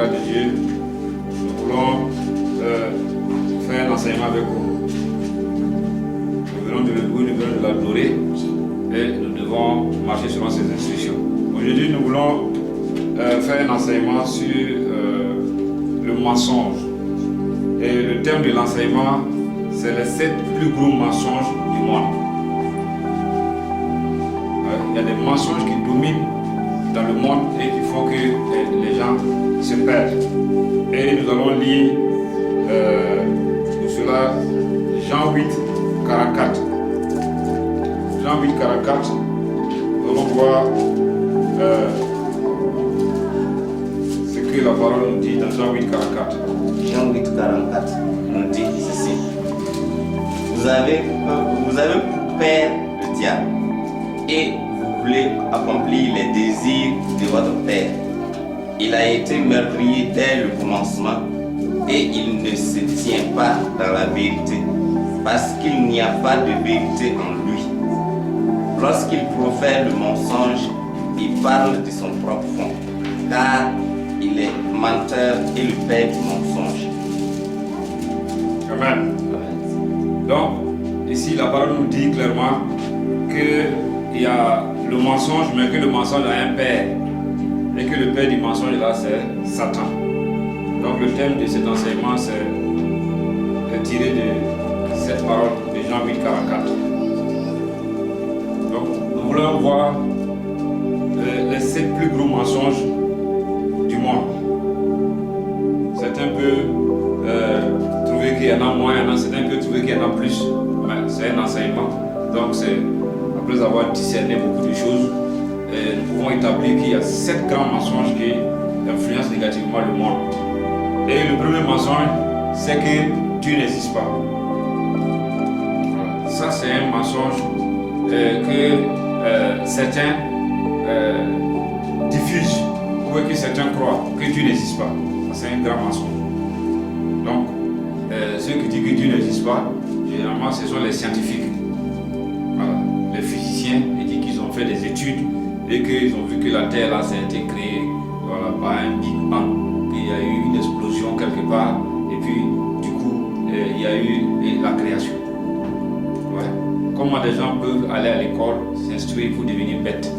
grâce de Dieu, nous voulons faire un enseignement avec vous. Nous venons de le louer, nous venons de l'adorer et nous devons marcher selon ses instructions. Aujourd'hui, nous voulons faire un enseignement sur le mensonge. Et le thème de l'enseignement, c'est les 7 plus gros mensonges du monde. Il y a des mensonges qui dominent dans le monde et qui font que les gens se perdent. Et nous allons lire pour cela Jean 8, 44. Jean 8, 44. Nous allons voir ce que la parole nous dit dans Jean 8, 44. Jean 8, 44 nous dit ceci. Vous avez pour père le diable et vous voulez accomplir les désirs de votre père. Il a été meurtrier dès le commencement et il ne se tient pas dans la vérité parce qu'il n'y a pas de vérité en lui. Lorsqu'il profère le mensonge, il parle de son propre fond car il est menteur et le père du mensonge. Amen. Donc, ici, la parole nous dit clairement qu'il y a le mensonge, mais que le mensonge a un père. Et que le père du mensonge, là, c'est Satan. Donc, le thème de cet enseignement, c'est tiré de cette parole de Jean 8, 44. Donc, nous voulons voir les 7 plus gros mensonges du monde. Certains peuvent trouver qu'il y en a moins, certains peuvent trouver qu'il y en a plus. Mais c'est un enseignement. Donc, c'est après avoir discerné beaucoup de choses, nous pouvons établir qu'il y a 7 grands mensonges qui influencent négativement le monde. Et le premier mensonge, c'est que Dieu n'existe pas. Ça, c'est un mensonge que certains diffusent, ou que certains croient que Dieu n'existe pas. C'est un grand mensonge. Donc, ceux qui disent que Dieu n'existe pas, généralement, ce sont les scientifiques. Voilà. Les physiciens, ils disent qu'ils ont fait des études et qu'ils ont vu que la Terre là, ça a été créée par un Big Bang, qu'il y a eu une explosion quelque part, et puis du coup, il y a eu la création. Ouais. Comment des gens peuvent aller à l'école, s'instruire pour devenir bêtes?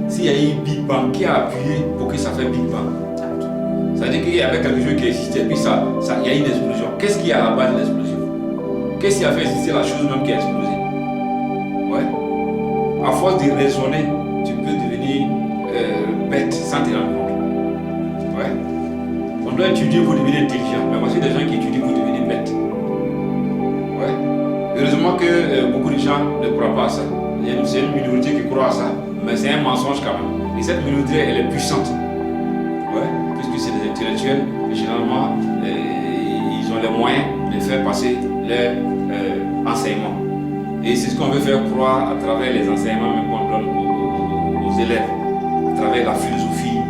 S'il y a eu Big Bang, qui a appuyé pour que ça fait Big Bang? Ça veut dire qu'il y avait quelque chose qui existait, puis il y a eu une explosion. Qu'est-ce qu'il y a à la base de l'explosion? Qu'est-ce qui a fait exister la chose même qui a explosé? Ouais. À force de raisonner, tu peux devenir bête sans te rendre compte. Ouais. On doit étudier pour devenir intelligent, mais voici des gens qui étudient pour devenir bêtes. Ouais. Heureusement que beaucoup de gens ne croient pas à ça. C'est une minorité qui croit à ça, mais c'est un mensonge quand même. Et cette minorité, elle est puissante. Ouais. Puisque c'est des intellectuels, et généralement, ils ont les moyens de faire passer leurs enseignements. Et c'est ce qu'on veut faire croire à travers les enseignements même qu'on donne aux élèves, à travers la philosophie,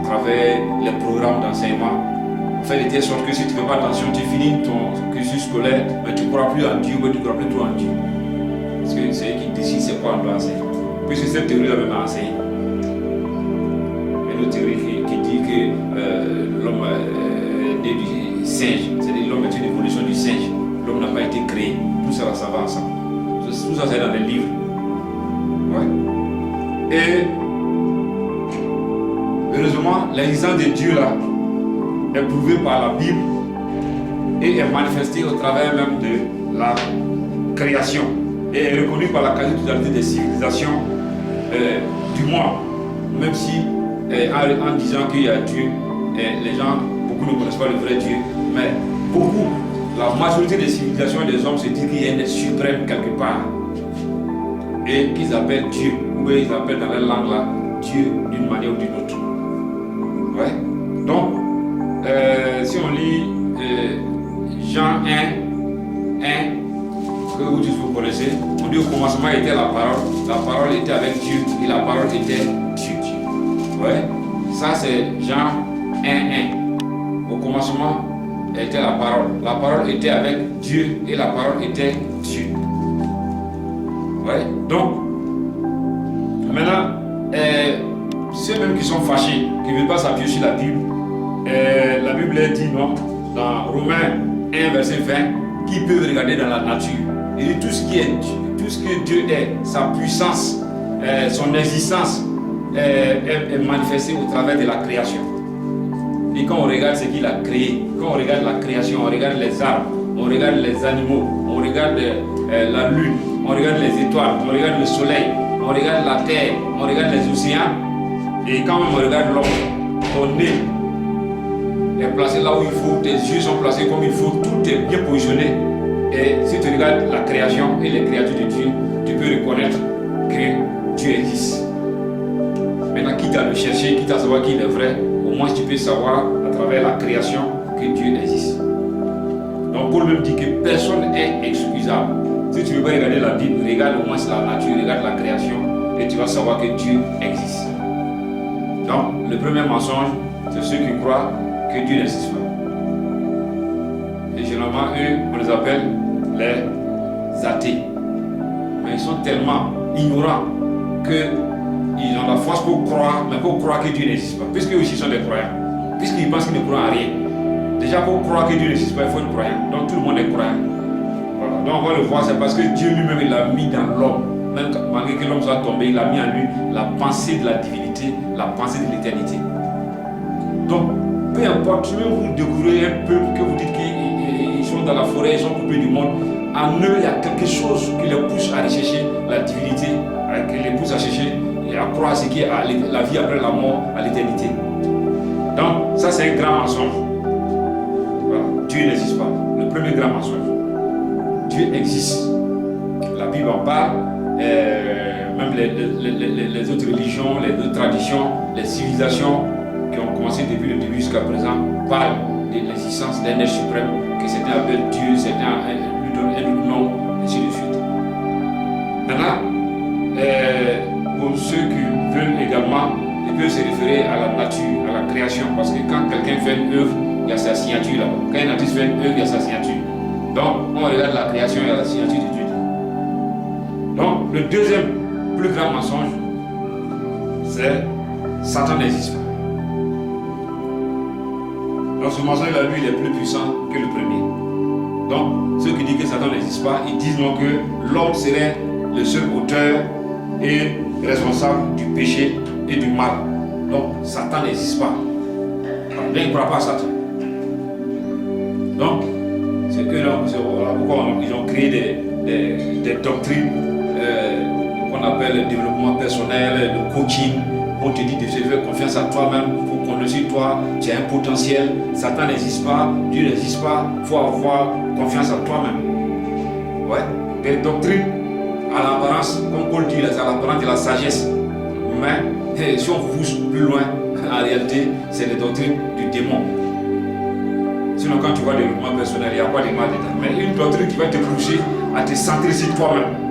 à travers les programmes d'enseignement. On fait de telle sorte que si tu ne fais pas attention, tu finis ton cursus scolaire, mais tu ne crois plus en Dieu, mais tu ne crois plus trop en Dieu. Parce que c'est eux qui décident c'est quoi on doit enseigner. Puisque cette théorie-là même a enseigné. Il y a une théorie qui dit que l'homme est né du singe, c'est-à-dire l'homme est une évolution du singe. L'homme n'a pas été créé. Tout ça, ça va ensemble. Tout ça, c'est dans les livres. Ouais. Et heureusement, l'existence de Dieu là est prouvée par la Bible et est manifestée au travers même de la création et est reconnue par la quasi-totalité des civilisations du monde. Même si, en disant qu'il y a Dieu, les gens, beaucoup ne connaissent pas le vrai Dieu, mais beaucoup. La majorité des civilisations et des hommes se disent qu'il y a un suprême quelque part et qu'ils appellent Dieu, ou ils appellent dans leur langue là Dieu d'une manière ou d'une autre. Ouais. Donc, si on lit Jean 1, que vous tous vous connaissez, on dit au commencement était la parole était avec Dieu et la parole était Dieu. Ouais. Ça c'est Jean 1. Au commencement était la parole était avec Dieu et la parole était Dieu. Ouais. Donc, maintenant, ceux même qui sont fâchés, qui ne veulent pas s'appuyer sur la Bible, la Bible dit non, dans Romains 1 verset 20, qui peut regarder dans la nature. Il dit tout ce que Dieu est, sa puissance, son existence est manifestée au travers de la création. Et quand on regarde ce qu'il a créé, quand on regarde la création, on regarde les arbres, on regarde les animaux, on regarde la lune, on regarde les étoiles, on regarde le soleil, on regarde la terre, on regarde les océans, et quand même on regarde l'homme, ton nez est placé là où il faut, tes yeux sont placés comme il faut, tout est bien positionné. Et si tu regardes la création et les créatures de Dieu, tu peux reconnaître que Dieu existe. Maintenant, quitte à le chercher, quitte à savoir qu'il est vrai, au moins tu peux savoir à travers la création que Dieu existe. Donc Paul même dit que personne n'est excusable. Si tu veux pas regarder la Bible, regarde au moins la nature, regarde la création et tu vas savoir que Dieu existe. Donc le premier mensonge, c'est ceux qui croient que Dieu n'existe pas. Et généralement, eux, on les appelle les athées. Mais ils sont tellement ignorants qu'ils ont la force pour croire, mais pour croire que Dieu n'existe pas. Puisqu'eux aussi sont des croyants. Puisqu'ils pensent qu'ils ne croient à rien. Déjà, pour croire que Dieu n'existe pas, il faut être croyant. Donc tout le monde est croyant. Voilà. Donc on va le voir, c'est parce que Dieu lui-même, il a mis dans l'homme. Même malgré que l'homme soit tombé, il a mis en lui la pensée de la divinité, la pensée de l'éternité. Donc, peu importe, même vous découvrez un peuple que vous dites qu'ils sont dans la forêt, ils sont coupés du monde, en eux, il y a quelque chose qui les pousse à rechercher la divinité, qui les pousse à chercher et à croire ce qui est la vie après la mort, à l'éternité. Donc, ça c'est un grand mensonge. Voilà. Dieu n'existe pas. Le premier grand mensonge. Dieu existe. La Bible en parle. Même les autres religions, les autres traditions, les civilisations qui ont commencé depuis le début jusqu'à présent parlent de l'existence d'un être suprême, que c'était appelé Dieu, c'était lui donne un autre nom, et ainsi de suite. Maintenant, pour ceux qui veulent également, ils peuvent se référer à la nature, à la création, parce que quand quelqu'un fait une œuvre, il y a sa signature là-bas. Quand un artiste fait une œuvre, il y a sa signature. Donc, on regarde la création, il y a la signature de Dieu. Donc, le deuxième plus grand mensonge, c'est Satan n'existe pas. Donc, ce mensonge-là, lui, il est plus puissant que le premier. Donc, ceux qui disent que Satan n'existe pas, ils disent non que l'homme serait le seul auteur et responsable du péché et du mal. Donc, Satan n'existe pas. Bien, ils ne croient pas à Satan. Donc, c'est eux là, voilà pourquoi ils ont créé des doctrines qu'on appelle le développement personnel, le coaching. On te dit de se faire confiance à toi-même, il faut connaître toi, tu as un potentiel, Satan n'existe pas, Dieu n'existe pas, il faut avoir confiance en toi-même. Ouais, des doctrines à l'apparence, comme Paul dit, à l'apparence de la sagesse. Mais si on pousse plus loin, en réalité, c'est les doctrines du démon. Sinon, quand tu vois le développement personnel, il n'y a pas de mal dedans. Mais une doctrine qui va te pousser à te centrer sur toi-même.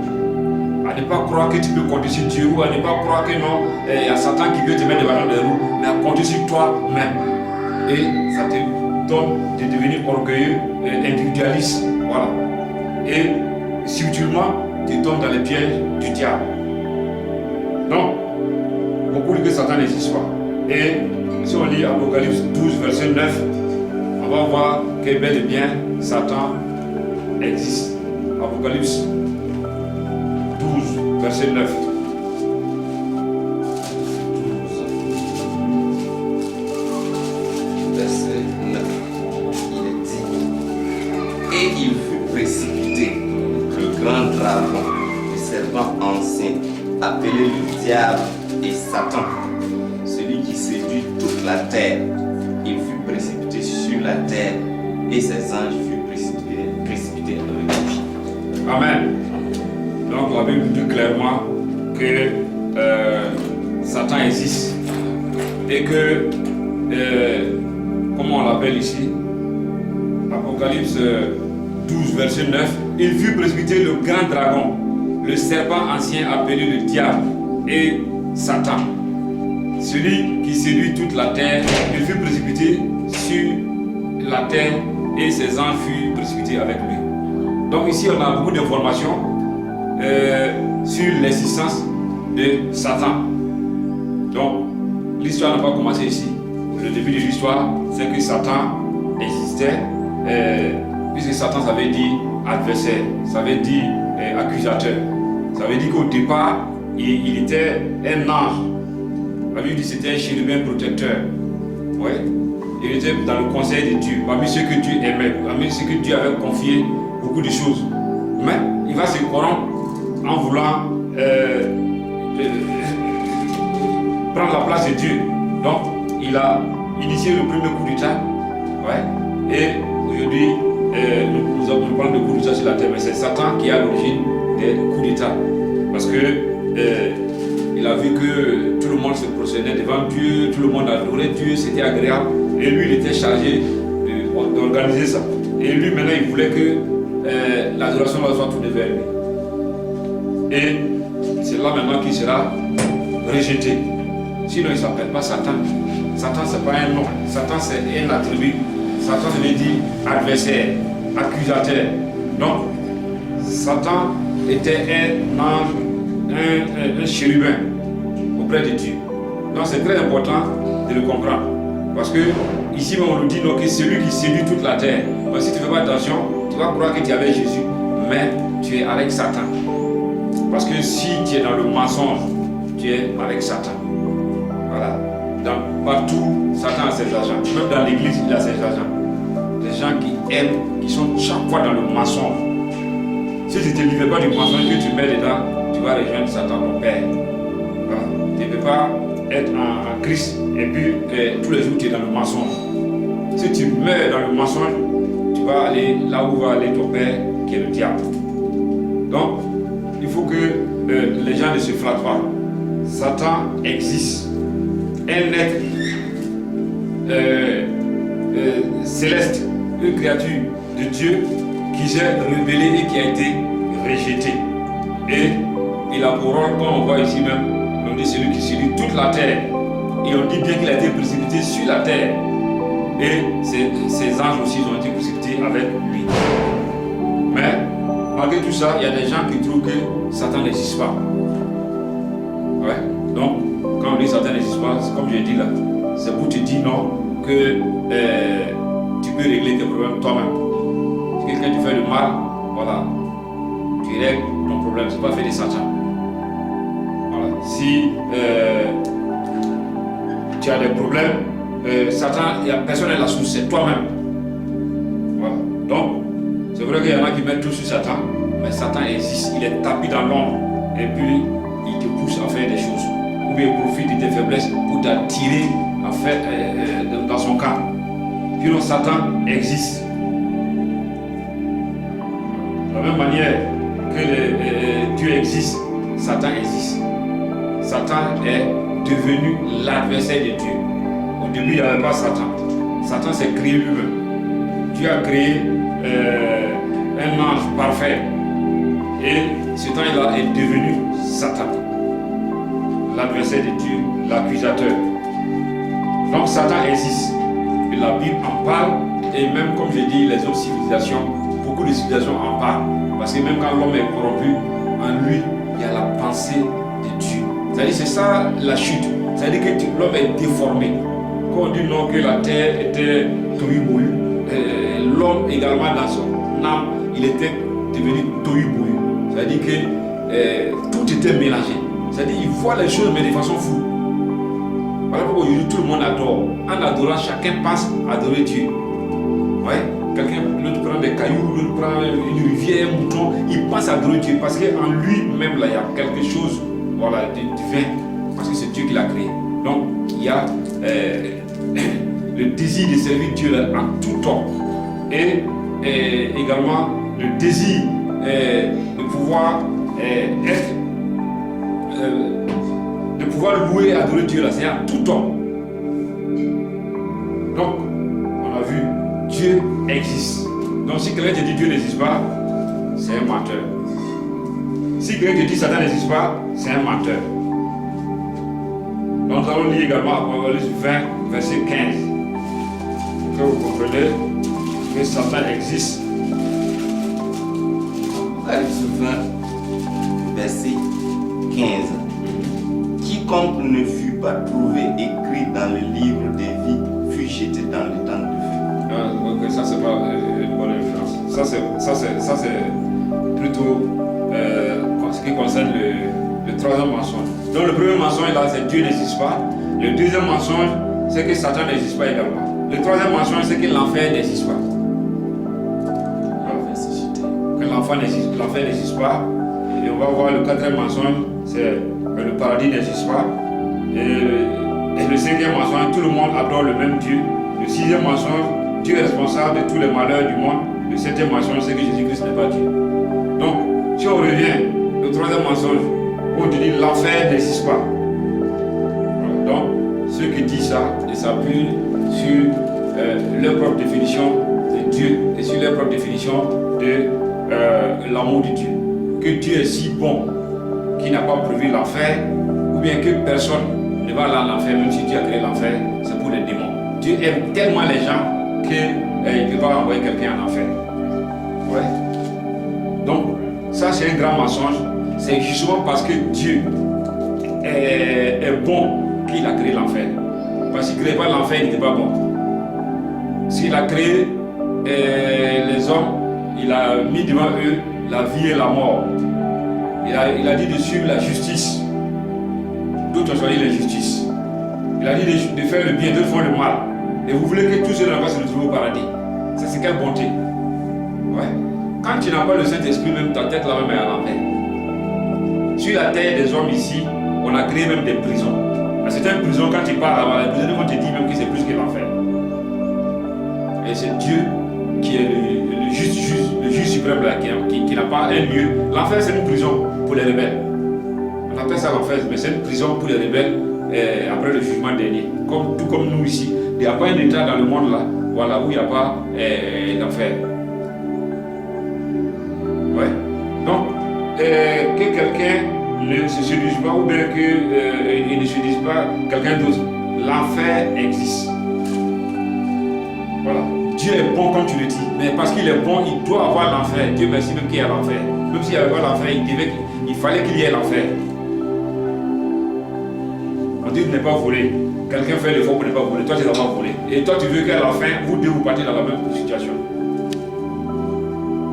À ne pas croire que tu peux compter sur Dieu, ou à ne pas croire que non, il y a Satan qui peut te mettre devant les roues, mais à compter sur toi-même. Et ça te donne de devenir orgueilleux, individualiste. Voilà. Et subtilement, tu tombes dans les pièges du diable. Donc, beaucoup disent que Satan n'existe pas. Et si on lit Apocalypse 12, verset 9, on va voir que bel et bien Satan existe. Apocalypse 12, verset 9. Verset 9. Il est dit: et il fut précipité, le grand dragon, le serpent ancien, appelé le diable et Satan, celui qui séduit toute la terre. Il fut précipité sur la terre et ses anges furent précipités avec lui. Amen. Donc la Bible dit clairement que Satan existe et que, comment on l'appelle ici, Apocalypse 12, verset 9, il fut précipité le grand dragon, le serpent ancien appelé le diable et Satan, celui qui séduit toute la terre. Il fut précipité sur la terre et ses anges furent précipités avec lui. Donc ici on a beaucoup d'informations sur l'existence de Satan. Donc l'histoire n'a pas commencé ici. le début de l'histoire, c'est que Satan existait, puisque Satan, ça veut dire adversaire, ça veut dire accusateur. Ça veut dire qu'au départ, il était un ange. La Bible dit que c'était un chérubin protecteur. Ouais. Il était dans le conseil de Dieu, parmi ceux que Dieu aimait, parmi ceux que Dieu avait confié beaucoup de choses. Mais il va se corrompre en voulant prendre la place de Dieu. Donc, il a initié le premier coup d'État. Ouais. Et aujourd'hui, nous parlons de coup d'État sur la terre, mais c'est Satan qui est à l'origine des coups d'État. Parce que il a vu que tout le monde se prosternait devant Dieu, tout le monde adorait Dieu, c'était agréable. Et lui, il était chargé d'organiser ça. Et lui, maintenant, il voulait que l'adoration soit tournée vers lui. Et c'est là maintenant qu'il sera rejeté. Sinon, il ne s'appelle pas Satan. Satan, ce n'est pas un nom. Satan, c'est un attribut. Satan, ça veut dire adversaire, accusateur. Donc, Satan était un ange, un chérubin auprès de Dieu. Donc, c'est très important de le comprendre. Parce que ici, on nous dit donc, que c'est lui qui séduit toute la terre. Donc, si tu ne fais pas attention, tu vas croire que tu es avec Jésus, mais tu es avec Satan. Parce que si tu es dans le mensonge, tu es avec Satan. Voilà. Partout, Satan a ses agents. Même dans l'église, il a ses agents. Des gens qui aiment, qui sont chaque fois dans le mensonge. Si tu ne te livres pas du mensonge que tu mets dedans, tu vas rejoindre Satan, ton père. Voilà. Tu ne peux pas être en Christ et puis tous les jours tu es dans le mensonge. Si tu meurs dans le mensonge, tu vas aller là où va aller ton père, qui est le diable. Donc, il faut que les gens ne se flattent pas. Satan existe. Un être céleste, une créature de Dieu qui s'est rebellée et qui a été rejetée. Et il a pour rôle, comme on voit ici même, on dit celui qui séduit toute la terre. Et on dit bien qu'il a été précipité sur la terre. Et ses anges aussi ont été précipités avec lui. Mais malgré tout ça, il y a des gens qui trouvent que Satan n'existe pas. Ouais. Donc, quand on dit Satan n'existe pas, comme je l'ai dit là, c'est pour te dire non, que tu peux régler tes problèmes toi-même. Si quelqu'un te fait le mal, voilà, tu règles ton problème, c'est pas fait de Satan. Voilà. Si tu as des problèmes, Satan, il n'y a personne à la source, c'est toi-même. Voilà. Donc, c'est vrai qu'il y en a qui mettent tout sur Satan, mais Satan existe, il est tapis dans l'ombre, et puis il te pousse à faire des choses. Ou bien il profite de tes faiblesses pour t'attirer à faire dans son camp. Sinon, Satan existe. De la même manière que Dieu existe, Satan existe. Satan est devenu l'adversaire de Dieu. Au début, il n'y avait pas Satan. Satan s'est créé lui-même. Dieu a créé un ange parfait. Et ce temps-là est devenu Satan. L'adversaire de Dieu, l'accusateur. Donc Satan existe. Et la Bible en parle. Et même, comme je dis, les autres civilisations, beaucoup de civilisations en parlent. Parce que même quand l'homme est corrompu, en lui, il y a la pensée de Dieu. C'est-à-dire, c'est ça la chute. C'est-à-dire que l'homme est déformé. Quand on dit non, que la terre était tohu-bohu, l'homme également dans son âme, il était devenu tohu-bohu. C'est-à-dire que tout était mélangé. C'est-à-dire qu'il voit les choses mais de façon floue. Voilà pourquoi aujourd'hui tout le monde adore. En adorant, chacun pense adorer Dieu. Ouais. L'autre prend des cailloux, l'autre prend une rivière, un mouton, il pense adorer Dieu parce qu'en lui-même là, il y a quelque chose, voilà, de divin. Parce que c'est Dieu qui l'a créé. Donc il y a le désir de servir Dieu là, en tout temps. Et également le désir de pouvoir être de pouvoir louer et adorer Dieu là, c'est en tout temps. Donc, on a vu, Dieu existe. Donc, si quelqu'un te dit Dieu n'existe pas, c'est un menteur. Si quelqu'un te dit Satan n'existe pas, c'est un menteur. Donc, nous allons lire également Apocalypse 20, verset 15. Pour que vous compreniez que Satan existe. Apocalypse 20, verset 15. Quiconque ne fut pas trouvé écrit dans le livre des vies jetés dans le temps de feu. Ah, ok, ça c'est pas une bonne influence. Ça c'est plutôt ce qui concerne le troisième mensonge. Donc le premier mensonge là, c'est Dieu n'existe pas. Le deuxième mensonge, c'est que Satan n'existe pas également. Le troisième mensonge, c'est que l'enfer n'existe pas. Que l'enfer n'existe pas. Et on va voir le quatrième mensonge, c'est que le paradis n'existe pas. Et le cinquième mensonge, tout le monde adore le même Dieu. Le sixième mensonge, Dieu est responsable de tous les malheurs du monde. Le septième mensonge, c'est que Jésus-Christ n'est pas Dieu. Donc, si on revient au troisième mensonge, on te dit l'enfer n'existe pas. Donc, ceux qui disent ça, ils s'appuient sur leur propre définition de Dieu et sur leur propre définition de l'amour de Dieu. Que Dieu est si bon qu'il n'a pas prévu l'enfer, ou bien que personne ne va aller à l'enfer, même si Dieu a créé l'enfer, c'est pour les démons. Dieu aime tellement les gens qu'il ne peut pas envoyer quelqu'un en enfer. Ouais. Donc, ça c'est un grand mensonge. C'est justement parce que Dieu est bon qu'il a créé l'enfer. Parce qu'il ne créait pas l'enfer, il n'était pas bon. S'il a créé les hommes, il a mis devant eux la vie et la mort. Il a dit de suivre la justice. D'autres ont choisi la justice. Il a dit de faire le bien, d'autres font le mal. Et vous voulez que tous ceux là-bas se retrouvent au paradis. Ça c'est quelle bonté. Ouais. Quand tu n'as pas le Saint-Esprit, même ta tête là-même est à l'enfer. Sur la terre des hommes ici, on a créé même des prisons. À certaines prisons, quand tu pars là-bas, les prisonniers vont te dire même que c'est plus que l'enfer. Et c'est Dieu qui est le juge suprême là, qui n'a pas un lieu. L'enfer, c'est une prison pour les rebelles. On appelle ça l'enfer, mais c'est une prison pour les rebelles après le jugement dernier. Tout comme nous ici. Il n'y a pas un état dans le monde là, voilà, où il n'y a pas d'enfer. Ouais. Donc, que quelqu'un ne se séduise pas ou bien qu'il ne séduise pas quelqu'un d'autre, l'enfer existe. Voilà. Dieu est bon comme tu le dis, mais parce qu'il est bon, il doit avoir l'enfer. Dieu merci même qu'il y a l'enfer. Même s'il n'y avait pas l'enfer, il fallait qu'il y ait l'enfer. On dit de ne pas voler. Quelqu'un fait l'effort pour ne pas voler. Toi, tu n'as pas volé. Et toi, tu veux qu'à la fin, vous deux, vous partez dans la même situation.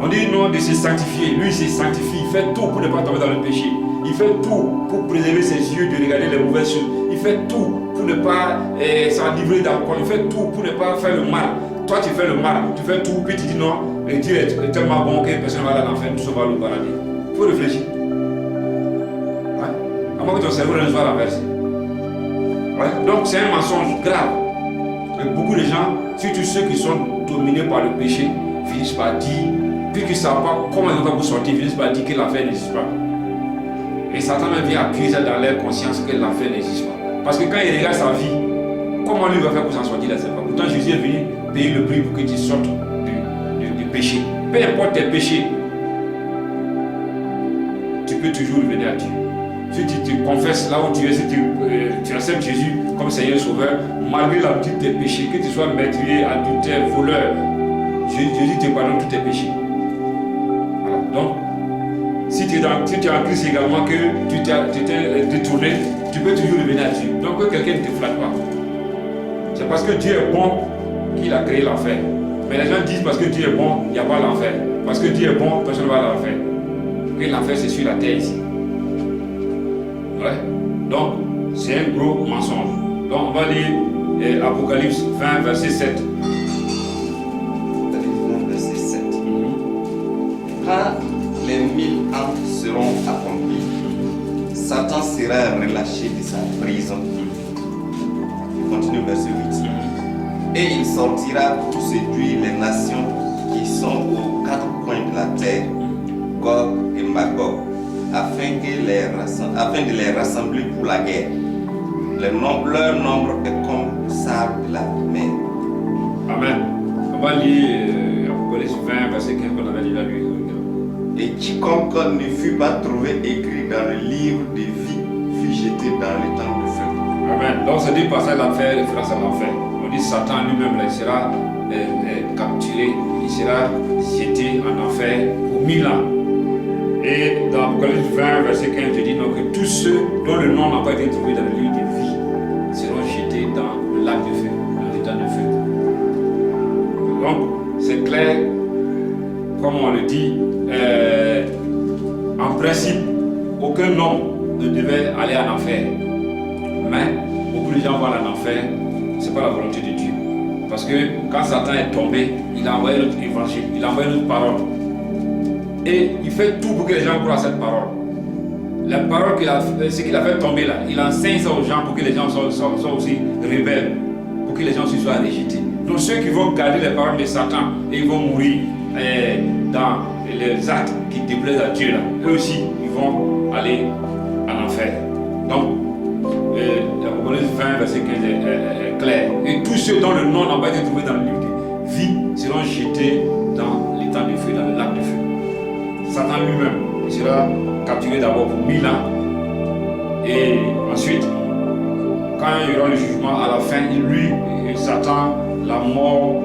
On dit non de se sanctifier. Lui, il se sanctifie. Il fait tout pour ne pas tomber dans le péché. Il fait tout pour préserver ses yeux de regarder les mauvaises choses. Il fait tout pour ne pas s'enivrer d'alcool. Il fait tout pour ne pas faire le mal. Toi, tu fais le mal. Tu fais tout, puis tu dis non. Et Dieu est tellement bon que personne ne va aller à l'enfer. Nous sommes allés au paradis. Il faut réfléchir. Ouais. À moins que ton cerveau ne soit renversé. Ouais. Donc, c'est un mensonge grave. Et beaucoup de gens, surtout ceux qui sont dominés par le péché, finissent par dire, puisqu'ils ne savent pas comment ils vont sortir, finissent par dire que l'enfer n'existe pas. Et Satan vient accuser dans leur conscience que l'enfer n'existe pas. Parce que quand il regarde sa vie, comment lui va faire pour s'en sortir, il ne sait pas. Pourtant, Jésus est venu payer le prix pour que tu sortes du péché. Peu importe tes péchés, tu peux toujours revenir à Dieu. Si tu te confesses là où tu es, si tu acceptes Jésus comme Seigneur et Sauveur, malgré la petite tes péchés, que tu sois meurtrier, adultère, voleur, Jésus te pardonne tous tes péchés. Voilà. Donc, si tu es en Christ également, que tu t'es détourné, tu peux toujours revenir à Dieu. Donc que quelqu'un ne te flatte pas. C'est parce que Dieu est bon qu'il a créé l'enfer. Mais les gens disent parce que Dieu est bon, il n'y a pas l'enfer. Parce que Dieu est bon, personne ne va à l'enfer. Et l'enfer c'est sur la terre ici. Ouais. Donc, c'est un gros mensonge. Donc on va lire Apocalypse 20, verset 7. Apocalypse 20, verset 7. Quand les 1000 ans seront accomplis, Satan sera relâché de sa prison. Il continue verset 8. Et il sortira pour séduire les nations qui sont aux quatre coins de la terre, Gog et Magog, afin de les rassembler pour la guerre. Leur nombre est comme le sable de la mer. Amen. On va lire Apocalypse 20, verset 15 qu'on avait déjà lu. Et quiconque ne fut pas trouvé écrit dans le livre de vie fut jeté dans le temps de feu. Amen. Donc ce dit passage là fait référence à l'enfer. On dit Satan lui-même là, il sera capturé, il sera jeté en enfer pour 1000 ans. Et dans Apocalypse 20, verset 15, je dis donc que tous ceux dont le nom n'a pas été trouvé dans le livre de vie seront jetés dans le lac de feu, dans le temps de feu. Donc, c'est clair, comme on le dit, en principe, aucun homme ne devait aller en enfer. Mais beaucoup de gens vont en enfer, ce n'est pas la volonté de Dieu. Parce que quand Satan est tombé, il a envoyé notre évangile, il a envoyé notre parole. Et il fait tout pour que les gens croient à cette parole. La parole ce qu'il a fait tomber là, il enseigne ça aux gens pour que les gens soient aussi rebelles, pour que les gens aussi soient rejetés. Donc ceux qui vont garder les paroles de Satan et ils vont mourir dans les actes qui déplaisent à Dieu là, eux aussi ils vont aller en enfer. Donc Apocalypse 20 verset 15 est clair. Et tous ceux dont le nom n'a pas été trouvé dans le livre de vie seront jetés dans l'étang de feu, dans le lac de feu. Satan lui-même sera capturé d'abord pour 1000 ans. Et ensuite, quand il y aura le jugement à la fin, lui, Satan, la mort,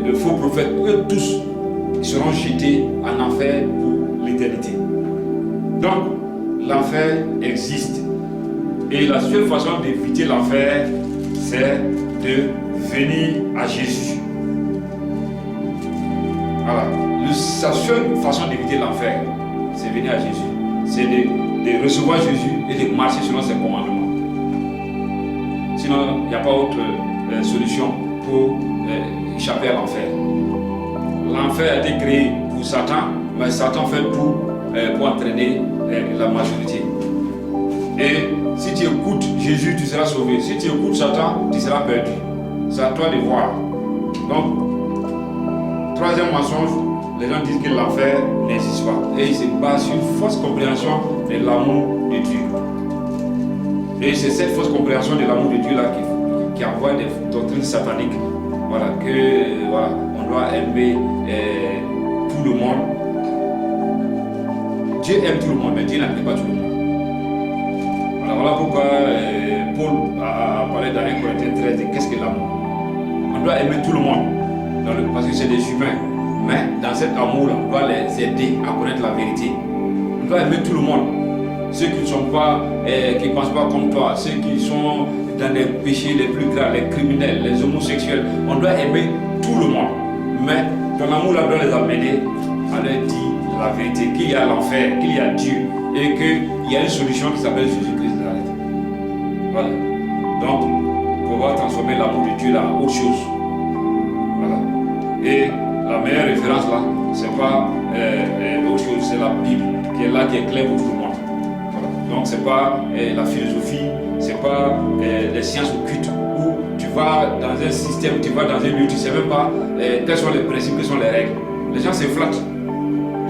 le faux prophète, eux tous seront jetés en enfer pour l'éternité. Donc, l'enfer existe. Et la seule façon d'éviter l'enfer, c'est de venir à Jésus. Voilà. Sa seule façon d'éviter l'enfer, c'est venir à Jésus. C'est de recevoir Jésus et de marcher selon ses commandements. Sinon, il n'y a pas autre solution pour échapper à l'enfer. L'enfer a été créé pour Satan, mais Satan fait tout pour entraîner la majorité. Et si tu écoutes Jésus, tu seras sauvé. Si tu écoutes Satan, tu seras perdu. C'est à toi de voir. Donc, troisième mensonge, les gens disent que l'enfer n'existe pas. Et ils se basent sur une fausse compréhension de l'amour de Dieu. Et c'est cette fausse compréhension de l'amour de Dieu là qui envoie des doctrines sataniques. Voilà, on doit aimer tout le monde. Dieu aime tout le monde, mais Dieu n'aime pas tout le monde. Voilà pourquoi Paul a parlé dans 1 Corinthiens 13 de qu'est-ce que l'amour. On doit aimer tout le monde, parce que c'est des humains. Mais dans cet amour-là, on doit les aider à connaître la vérité. On doit aimer tout le monde. Ceux qui ne sont pas, qui ne pensent pas comme toi, ceux qui sont dans les péchés les plus graves, les criminels, les homosexuels. On doit aimer tout le monde. Mais ton amour-là doit les amener à leur dire la vérité, qu'il y a l'enfer, qu'il y a Dieu et qu'il y a une solution qui s'appelle Jésus-Christ de Nazareth. Voilà. Donc, on va transformer l'amour de Dieu là en autre chose. Voilà. Et la meilleure référence là, c'est pas autre chose, c'est la Bible qui est là, qui est claire pour tout le monde. Voilà. Donc c'est pas la philosophie, c'est pas les sciences occultes où tu vas dans un système, tu vas dans un lieu, tu sais même pas quels sont les principes, quelles sont les règles. Les gens se flattent.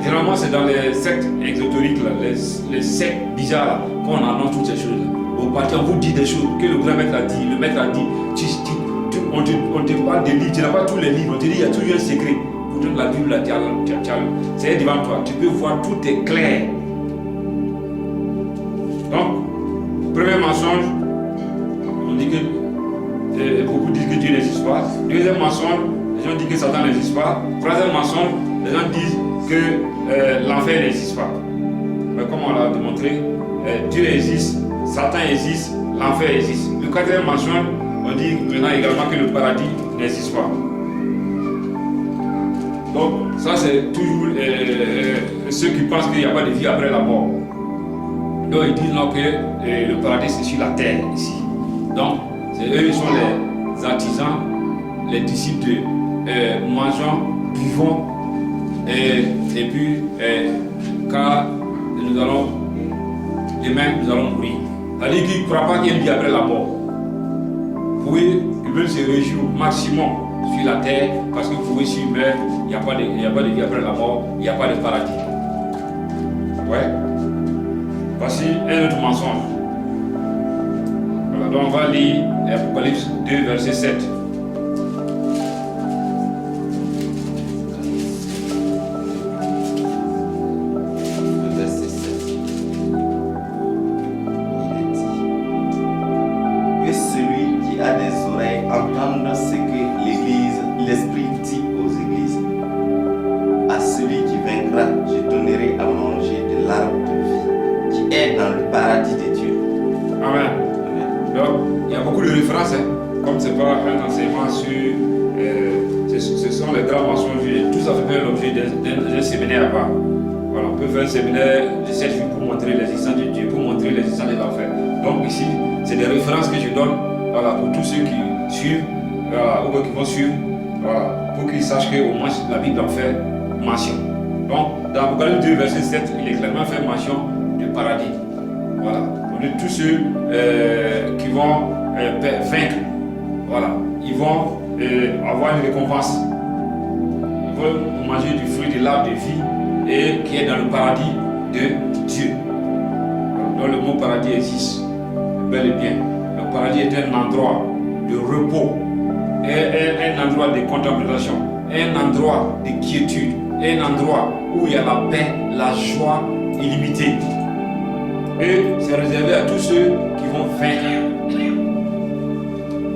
Généralement c'est dans les sectes exotériques, là, les sectes bizarres là, qu'on annonce toutes ces choses là. Au parti on vous dit des choses que le grand maître a dit, le maître a dit, on te parle des livres, tu n'as pas tous les livres, on te dit il y a toujours un secret. Pourtant la Bible, c'est devant toi, tu peux voir, tout est clair. Donc, premier mensonge, on dit que beaucoup disent que Dieu n'existe pas. Deuxième mensonge, les gens disent que Satan n'existe pas. Troisième mensonge, les gens disent que l'enfer n'existe pas. Mais comme on l'a démontré, Dieu existe, Satan existe, l'enfer existe. Le quatrième mensonge, on dit maintenant également que le paradis n'existe pas. Donc, ça c'est toujours ceux qui pensent qu'il n'y a pas de vie après la mort. Donc, ils disent non que le paradis c'est sur la terre ici. Donc, eux ils sont les artisans, les disciples de mangeons, buvons, et puis quand nous allons, demain nous allons mourir. C'est-à-dire qu'ils ne croient pas qu'il y a une vie après la mort. Pour eux, ils veulent se réjouir au maximum sur la terre, parce que pour eux, s'ils meurent, il n'y a pas de vie après la mort, il n'y a pas de paradis. Ouais. Voici un autre mensonge. Voilà, donc on va lire Apocalypse 2, verset 7. enseignements sur... ce sont les grands mensonges. Tout ça fait l'objet d'un séminaire à part. Voilà, on peut faire un séminaire de 7 jours pour montrer l'existence de Dieu, pour montrer l'existence de l'enfer. Donc ici, c'est des références que je donne, voilà, pour tous ceux qui suivent, voilà, ou qui vont suivre, voilà, pour qu'ils sachent qu'au moins la Bible en fait mention. Donc, dans Apocalypse 2, verset 7, il est clairement fait mention du paradis. Voilà, de tous ceux qui vont vaincre, voilà, ils vont avoir une récompense. Ils vont manger du fruit de l'arbre de vie et qui est dans le paradis de Dieu. Donc le mot paradis existe, bel et bien. Le paradis est un endroit de repos, un endroit de contemplation, un endroit de quiétude, un endroit où il y a la paix, la joie illimitée. Et c'est réservé à tous ceux qui vont vaincre.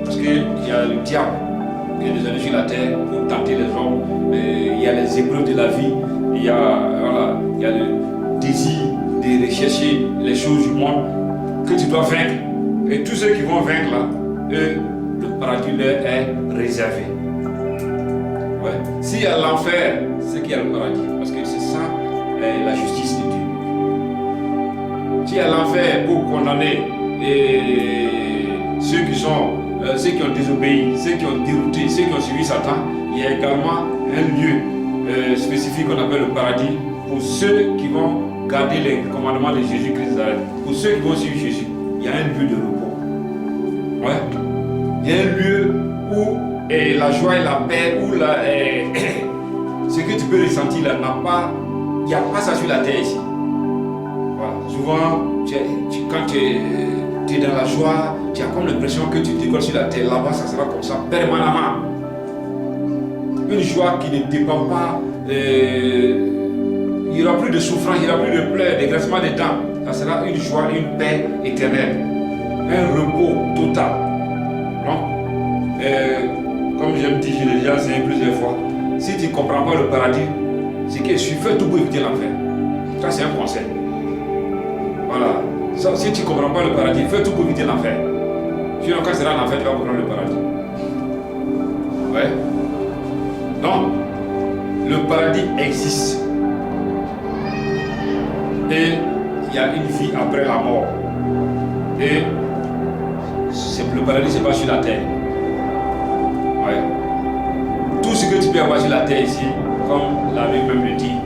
Parce qu'il y a le diable qui est descendu sur la terre pour tenter les hommes. Il y a les épreuves de la vie. Il y a le désir de rechercher les choses du monde que tu dois vaincre. Et tous ceux qui vont vaincre là, eux, le paradis leur est réservé. Ouais. S'il y a l'enfer, c'est qu'il y a le paradis. Parce que c'est ça la justice de Dieu. S'il y a l'enfer pour condamner ceux qui ont désobéi, ceux qui ont dérouté, ceux qui ont suivi Satan, il y a également un lieu spécifique qu'on appelle le paradis pour ceux qui vont garder les commandements de Jésus-Christ. Pour ceux qui vont suivre Jésus, il y a un lieu de repos. Ouais. Il y a un lieu où la joie et la paix, où ce que tu peux ressentir là, il n'y a pas ça sur la terre ici. Voilà. Souvent, quand tu es dans la joie, tu as comme l'impression que tu décolles sur la terre. Là-bas, ça sera comme ça, permanemment. Une joie qui ne dépend pas. Il n'y aura plus de souffrance, il n'y aura plus de pleurs, de grincements des dents. Ça sera une joie, une paix éternelle. Un repos total. Donc, comme j'aime dire, je l'ai déjà enseigné plusieurs fois, si tu ne comprends pas le paradis, c'est que tu fais tout pour éviter l'enfer. Ça, c'est un conseil. Voilà. Ça, si tu ne comprends pas le paradis, fais tout pour éviter l'enfer. Sinon, quand sera l'enfer, tu vas comprendre le paradis. Ouais. Donc, le paradis existe. Et il y a une vie après la mort. Et le paradis, c'est pas sur la terre. Ouais. Tout ce que tu peux avoir sur la terre ici, comme la Bible même le dit,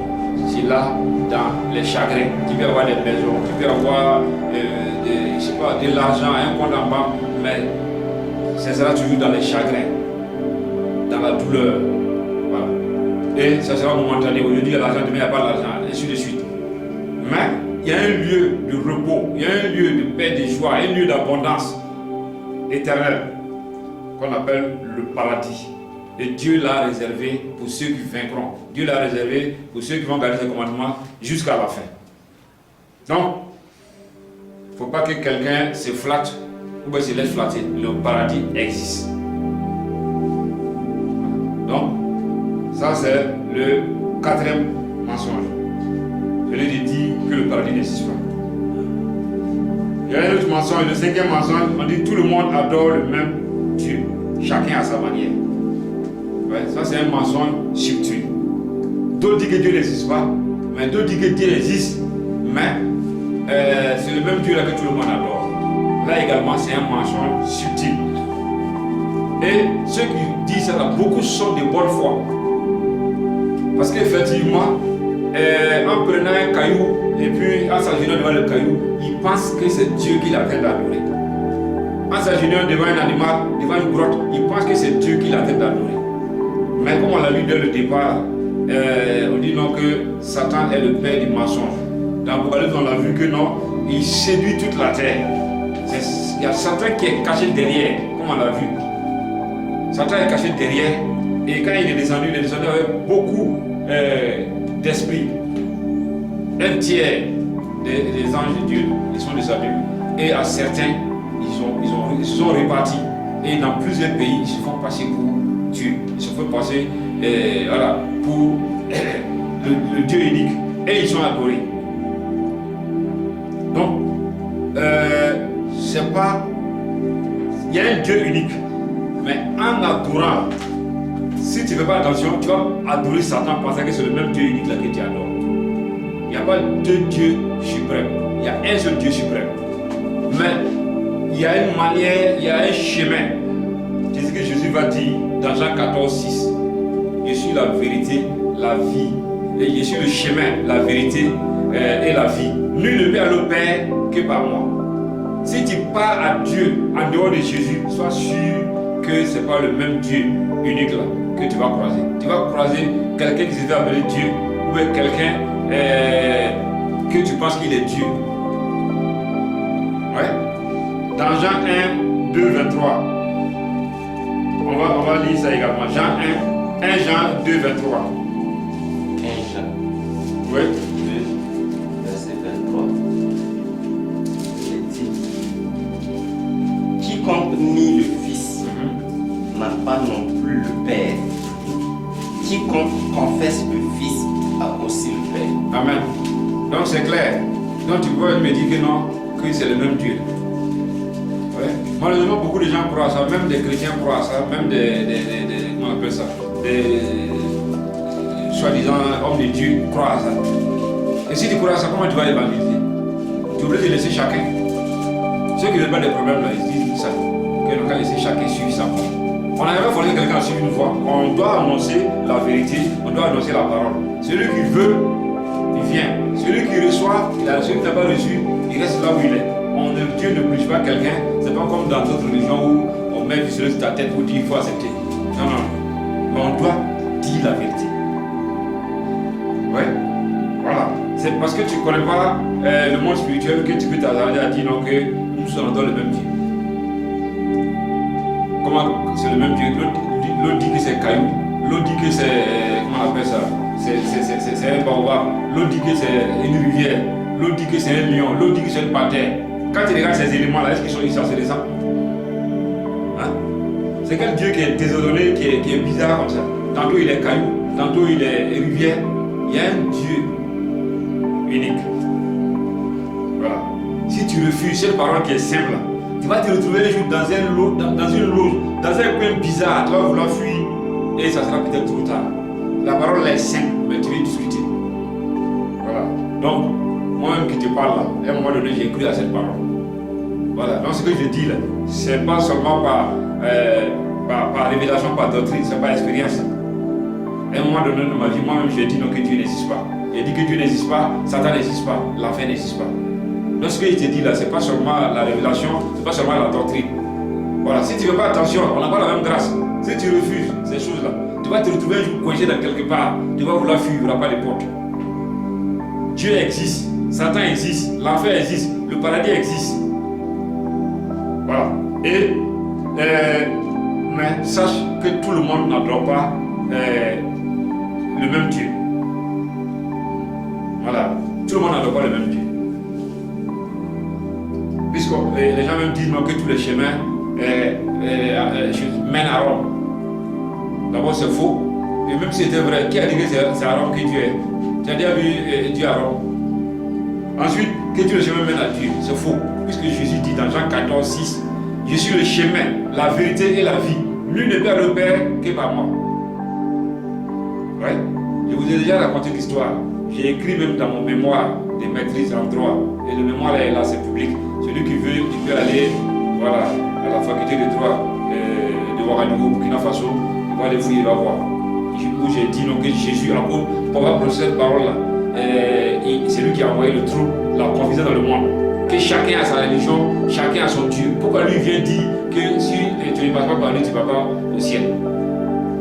c'est là dans les chagrins. Tu peux avoir des maisons, tu peux avoir de l'argent, un compte en banque, mais ce sera toujours dans les chagrins, dans la douleur. Voilà. Et ça sera momentané. Aujourd'hui, il y a l'argent, demain, il n'y a pas d'argent, et ainsi de suite. Mais il y a un lieu de repos, il y a un lieu de paix, de joie, un lieu d'abondance éternelle qu'on appelle le paradis. Et Dieu l'a réservé pour ceux qui vaincront. Dieu l'a réservé pour ceux qui vont garder ses commandements jusqu'à la fin. Donc, il ne faut pas que quelqu'un se flatte ou bien se laisse flatter. Le paradis existe. Donc, ça c'est le 4e mensonge. Je lui ai dit que le paradis n'existe pas. Il y a un autre mensonge, le 5e mensonge, on dit que tout le monde adore le même Dieu. Chacun à sa manière. Ouais, ça c'est un mensonge subtil. D'autres disent que Dieu n'existe pas, mais d'autres disent que Dieu existe, mais c'est le même Dieu là que tout le monde adore. Là également c'est un mensonge subtil. Et ceux qui disent ça là, beaucoup sont de bonne foi. Parce qu'effectivement, en prenant un caillou et puis en s'agenouillant devant le caillou, ils pensent que c'est Dieu qui l'a fait d'adorer. En s'agenouillant devant un animal, devant une grotte, ils pensent que c'est Dieu qui l'a fait d'adorer. Mais comme on l'a lu dès le départ, on dit non que Satan est le père du mensonge. Dans l'Apocalypse, on a vu que non, il séduit toute la terre. Il y a Satan qui est caché derrière, comme on l'a vu. Satan est caché derrière, et quand il est descendu avec beaucoup d'esprit. Un tiers des anges de Dieu, ils sont descendus. Et à certains, ils se sont répartis. Et dans plusieurs pays, ils se font passer pour Dieu. Ils se font passer pour le Dieu unique. Et ils sont adorés. Donc, c'est pas... Il y a un Dieu unique. Mais en adorant, si tu ne fais pas attention, tu vas adorer Satan, pensant que c'est le même Dieu unique là que tu adores. Il n'y a pas deux dieux suprêmes. Il y a un seul Dieu suprême. Mais il y a une manière, il y a un chemin. C'est ce que Jésus va dire dans Jean 14, 6. Je suis la vérité, la vie. Et je suis le chemin, la vérité et la vie. Nul ne peut aller au Père que par moi. Si tu pars à Dieu en dehors de Jésus, sois sûr que ce n'est pas le même Dieu unique là que tu vas croiser. Tu vas croiser quelqu'un qui se fait appeler Dieu ou quelqu'un que tu penses qu'il est Dieu. Ouais. Dans Jean 1, 2, 23, on va lire ça également. Jean 1, 1 Jean 2, 23. 1 Jean Oui. 2, verset 23. Il dit, quiconque nie le Fils n'a pas non plus le Père. Quiconque confesse le Fils a aussi le Père. Amen. Donc c'est clair. Donc tu peux me dire que non, que c'est le même Dieu. Ouais. Malheureusement, beaucoup de gens croient à ça, même des chrétiens croient à ça, même comment on appelle ça, des soi-disant hommes de Dieu croient à ça. Et si tu crois à ça, comment tu vas évangéliser? Tu es obligé de laisser chacun. Ceux qui n'ont pas de problème là, ils disent ça. Qu'on doit laisser chacun suivre sa voie. On n'a jamais forcé quelqu'un à suivre une voie. On doit annoncer la vérité, on doit annoncer la parole. Celui qui veut, il vient. Celui qui reçoit, il a reçu, celui qui n'a pas reçu, il reste là où il est. Dieu ne bouge pas quelqu'un, c'est pas comme dans d'autres religions où on met du soleil sur ta tête pour dire qu'il faut accepter. Non, non. Mais on doit dire la vérité. Ouais. Voilà. C'est parce que tu ne connais pas le monde spirituel que tu peux t'attarder à dire non, que nous sommes dans le même Dieu. Comment c'est le même Dieu? L'autre dit que c'est caillou, l'autre dit que c'est. Comment on appelle ça? C'est un baobab, l'autre dit que c'est une rivière, l'autre dit que c'est un lion, l'autre dit que c'est une panthère. Quand tu regardes ces éléments-là, est-ce qu'ils sont ici, c'est les sangs? Hein? C'est quel Dieu qui est désordonné, qui est bizarre comme ça? Tantôt il est caillou, tantôt il est rivière. Il y a un Dieu unique. Voilà. Si tu refuses cette parole qui est simple, tu vas te retrouver un jour dans une loge, dans un coin bizarre, tu vas vouloir fuir et ça sera peut-être trop tard. La parole est simple, mais tu veux discuter. Voilà. Donc, moi-même qui te parle là, à un moment donné, j'ai cru à cette parole. Voilà. Donc, ce que je dis là, ce n'est pas seulement par révélation, par doctrine, ce n'est pas expérience. À un moment donné de ma vie, moi-même, j'ai dit non, que Dieu n'existe pas. J'ai dit que Dieu n'existe pas, Satan n'existe pas, l'enfer n'existe pas. Donc, ce que je te dis là, ce n'est pas seulement la révélation, ce n'est pas seulement la doctrine. Voilà. Si tu ne fais pas attention, on n'a pas la même grâce. Si tu refuses ces choses-là, tu vas te retrouver un jour coincé dans quelque part, tu vas vouloir fuir, il n'y aura pas de porte. Dieu existe, Satan existe, l'enfer existe, le paradis existe. Voilà. Et mais sache que tout le monde n'adore pas le même Dieu. Voilà. Tout le monde n'adore pas le même Dieu. Puisque les gens même disent non, que tous les chemins mènent à Rome. D'abord c'est faux. Et même si c'était vrai, qui a dit que c'est à Rome que Dieu est? Tu as déjà vu Dieu à Rome? Ensuite, que Dieu le chemin mène à Dieu, c'est faux. Puisque Jésus dit dans Jean 14, 6, je suis le chemin, la vérité et la vie. Nul ne peut aller au Père que par moi. Ouais. Je vous ai déjà raconté l'histoire. J'ai écrit même dans mon mémoire des maîtrises en droit. Et le mémoire est là, c'est public. Celui qui veut, il peut aller voilà, à la faculté de droit de Ouagadougou, Burkina Faso. Il va aller fouiller, il va voir. Où j'ai dit donc, que Jésus, en gros, pour avoir prononcé cette parole-là, c'est lui qui a envoyé le trou, la confusion dans le monde. Que chacun a sa religion, chacun a son Dieu. Pourquoi lui vient dire que si tu ne passes pas par lui, tu ne vas pas au ciel?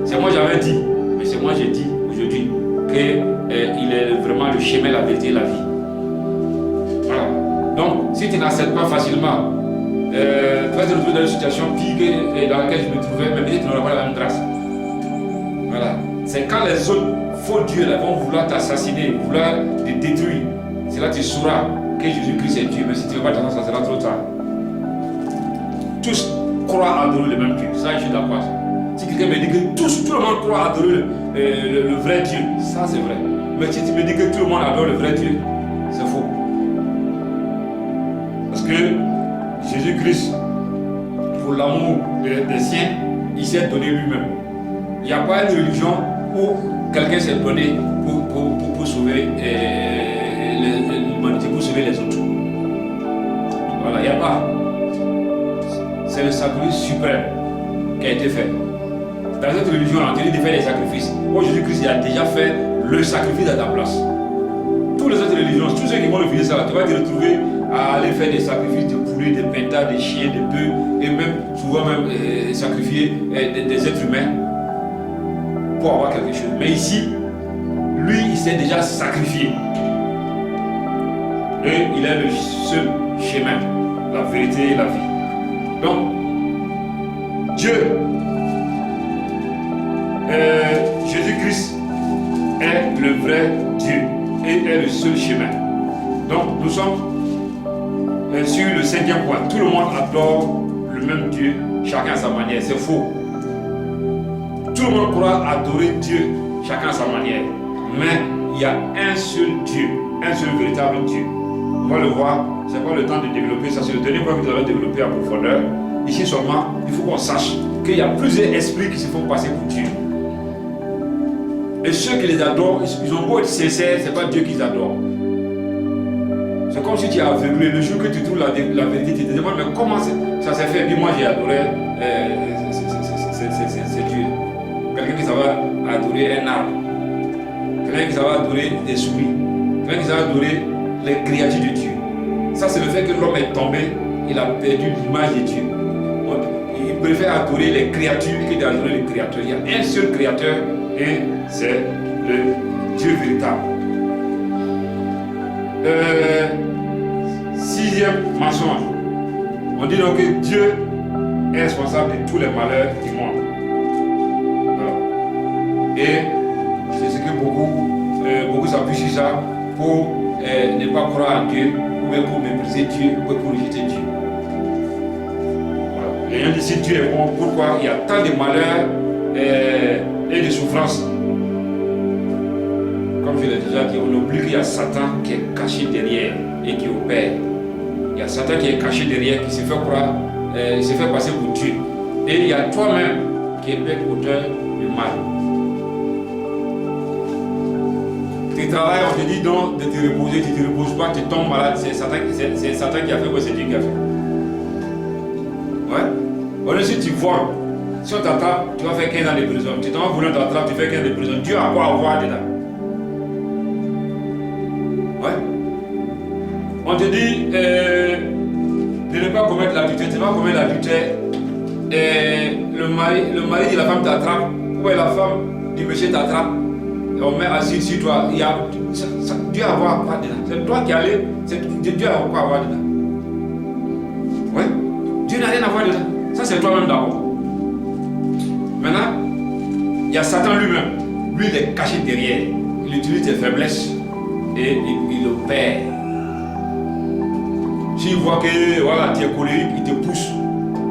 C'est moi j'avais dit, mais c'est moi j'ai dit aujourd'hui qu'il est vraiment le chemin, la vérité et la vie. Voilà. Donc, si tu n'acceptes pas facilement, tu vas te retrouver dans une situation pire que dans laquelle je me trouvais, mais peut-être tu n'auras pas la même grâce. Voilà. C'est quand les autres faux dieux là, vont vouloir t'assassiner, vouloir te détruire, c'est là que tu sauras que Jésus-Christ est Dieu, mais si tu ne veux pas t'attendre, ça sera trop tard. Tous croient adorer le même Dieu, ça je suis d'accord. Si quelqu'un me dit que tout le monde croit adorer le vrai Dieu, ça c'est vrai. Mais si tu me dis que tout le monde adore le vrai Dieu, c'est faux. Parce que Jésus-Christ, pour l'amour des siens, il s'est donné lui-même. Il n'y a pas une religion où quelqu'un s'est donné pour sauver l'humanité, pour sauver les autres. Voilà, il n'y a pas. C'est le sacrifice suprême qui a été fait. Dans cette religion, on a tenu de faire des sacrifices. Moi, Jésus-Christ il a déjà fait le sacrifice à ta place. Toutes les autres religions, tous ceux qui vont refuser ça, tu vas te retrouver à aller faire des sacrifices de poulets, de pétards, de chiens, de bœufs, et même souvent même sacrifier des êtres humains pour avoir quelque chose. Mais ici, lui, il s'est déjà sacrifié. Et il est le seul chemin, la vérité et la vie. Donc, Dieu, Jésus-Christ est le vrai Dieu et est le seul chemin. Donc, nous sommes sur le 5e point. Tout le monde adore le même Dieu, chacun à sa manière. C'est faux. Tout le monde croit adorer Dieu, chacun à sa manière. Mais il y a un seul Dieu, un seul véritable Dieu. On va le voir, ce n'est pas le temps de développer ça, c'est le dernier point que nous allons développer en profondeur. Ici seulement, il faut qu'on sache qu'il y a plusieurs esprits qui se font passer pour Dieu. Et ceux qui les adorent, ils ont beau être sincères, ce n'est pas Dieu qu'ils adorent. C'est comme si tu es aveuglé. Le jour que tu trouves la vérité, tu te demandes, mais comment ça s'est fait? Et puis moi j'ai adoré, c'est Dieu. Quelqu'un qui savait adorer un arbre. Quelqu'un qui savait adorer des souris. Quelqu'un qui savait adorer les créatures de Dieu. Ça c'est le fait que l'homme est tombé, il a perdu l'image de Dieu. Il préfère adorer les créatures que d'adorer les créateurs. Il y a un seul créateur et c'est le Dieu véritable. 6e mensonge. On dit donc que Dieu est responsable de tous les malheurs du monde. Voilà. Et c'est ce que beaucoup s'appuient sur ça pour ne pas croire en Dieu, ou bien pour mépriser Dieu, ou bien pour rejeter Dieu. Voilà. Les gens disent Dieu est bon, pourquoi il y a tant de malheurs et de souffrances. Comme je l'ai déjà dit, on oublie qu'il y a Satan qui est caché derrière et qui opère. Il y a Satan qui est caché derrière, qui se fait croire, se fait passer pour Dieu. Et il y a toi-même qui es peut-être auteur du mal. Tu travailles, on te dit donc de te reposer, tu ne te reposes pas, tu tombes malade, c'est Satan qui a fait quoi, c'est Dieu qui a fait. Ouais. Bon, si tu voles, si on t'attrape, tu vas faire 15 ans de prison. Tu t'en vas vouloir t'attraper, tu fais 15 ans de prison. Dieu a quoi à voir dedans? Ouais. On te dit de ne pas commettre l'adultère, tu vas commettre l'adultère. Le mari de la femme t'attrape, ou la femme du monsieur t'attrape. On met assis sur toi. Dieu a voir quoi dedans? C'est toi qui allais, Dieu a quoi à voir dedans? Ouais. Dieu n'a rien à voir dedans. Ça c'est toi-même d'abord. Maintenant, il y a Satan lui-même. Lui, il est caché derrière. Il utilise tes faiblesses et il opère. S'il voit que voilà, tu es colérique, il te pousse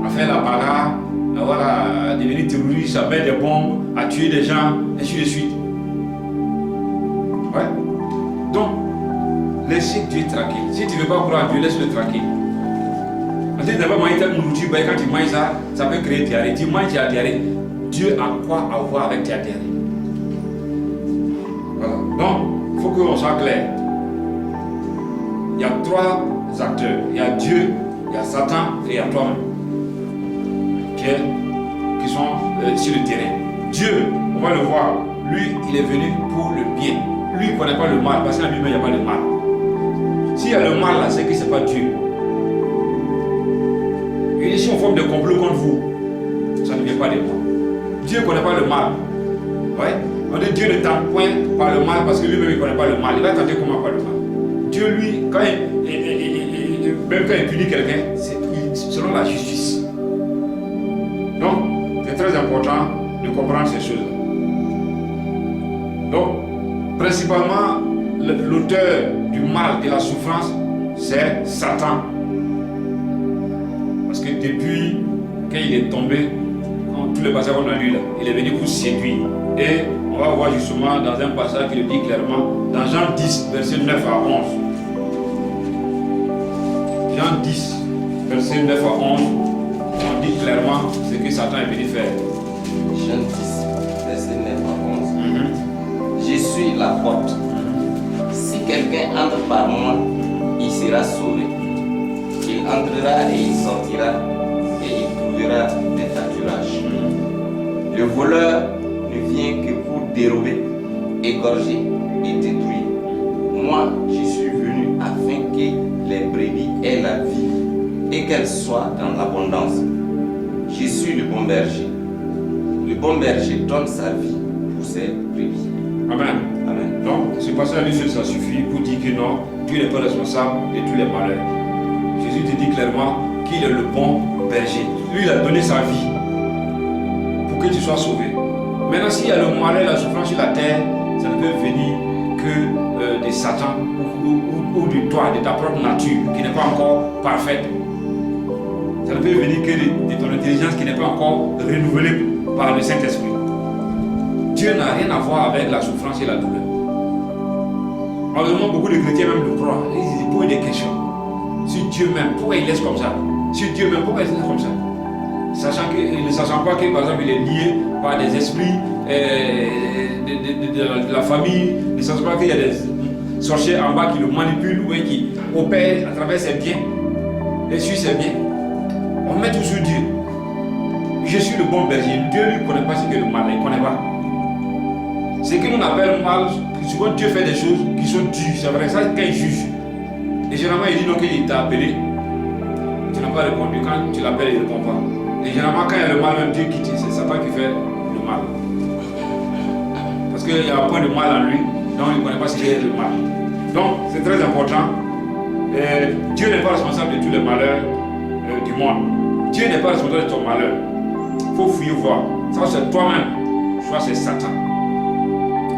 à faire la bagarre, à devenir terroriste, à mettre des bombes, à tuer des gens, et ainsi de suite. Ouais. Donc, laissez Dieu tranquille. Si tu ne veux pas croire en Dieu, laisse-le tranquille. Parce que tu n'as pas mangé ta nourriture, quand tu manges ça, ça peut créer diarrhée. Tu manges ta diarrhée. Dieu a quoi à voir avec ta diarrhée? Voilà. Donc, il faut qu'on soit clair. Il y a 3 acteurs. Il y a Dieu, il y a Satan et il y a toi-même. Qui sont sur le terrain. Dieu, on va le voir, lui, il est venu pour le bien. Lui, il ne connaît pas le mal, parce qu'en lui-même, il n'y a pas de mal. S'il y a le mal là, c'est que ce n'est pas Dieu. Il est ici en forme de complot contre vous. Ça ne vient pas de moi. Dieu ne connaît pas le mal. Ouais. On dit Dieu ne tente point par le mal parce que lui-même il ne connaît pas le mal. Il va tenter comment par le mal. Dieu, lui, même quand il punit quelqu'un, c'est selon la justice. Donc, c'est très important de comprendre ces choses. Donc, principalement, l'auteur du mal, de la souffrance, c'est Satan. Parce que depuis qu'il est tombé, dans tous les passages qu'on a lu là, il est venu pour séduire. Et on va voir justement dans un passage qui le dit clairement, dans Jean 10, verset 9 à 11. Jean 10, verset 9 à 11, on dit clairement ce que Satan est venu faire. porte. Si quelqu'un entre par moi, il sera sauvé. Il entrera et il sortira et il trouvera des pâturages. Le voleur ne vient que pour dérober, égorger et détruire. Moi, je suis venu afin que les brebis aient la vie et qu'elles soient dans l'abondance. Je suis le bon berger. Le bon berger donne sa vie pour ses brebis. Amen. Amen. Donc, ce passage lui seul, ça suffit pour dire que non, Dieu n'est pas responsable de tous les malheurs. Jésus te dit clairement qu'il est le bon berger. Lui, il a donné sa vie pour que tu sois sauvé. Maintenant, s'il y a le malheur, la souffrance sur la terre, ça ne peut venir que de Satan ou de toi, de ta propre nature, qui n'est pas encore parfaite. Ça ne peut venir que de ton intelligence qui n'est pas encore renouvelée par le Saint-Esprit. Dieu n'a rien à voir avec la souffrance et la douleur. Malheureusement, beaucoup de chrétiens même le croient. Ils posent des questions. Si Dieu m'aime, pourquoi il laisse comme ça? Si Dieu m'aime, pourquoi il laisse comme ça? Ne sachant pas que, par exemple, il est lié par des esprits de la famille, ne sachant pas qu'il y a des sorciers en bas qui le manipulent ou qui opèrent à travers ses biens et sur ses biens. On met tout sur Dieu. Je suis le bon berger. Dieu ne connaît pas ce que le mal, il ne connaît pas. Ce que nous appelons mal, souvent Dieu fait des choses qui sont dures. C'est vrai, ça quand il juge. Et généralement, il dit non, qu'il t'a appelé. Tu n'as pas répondu. Quand tu l'appelles, il ne répond pas. Et généralement, quand il y a le mal, même Dieu quitte. C'est Satan qui fait le mal. Parce qu'il y a un point de mal en lui, donc il ne connaît pas ce qu'est le mal. Donc, c'est très important. Dieu n'est pas responsable de tous les malheurs du monde. Dieu n'est pas responsable de ton malheur. Il faut fouiller voir. Soit c'est toi-même, soit c'est Satan.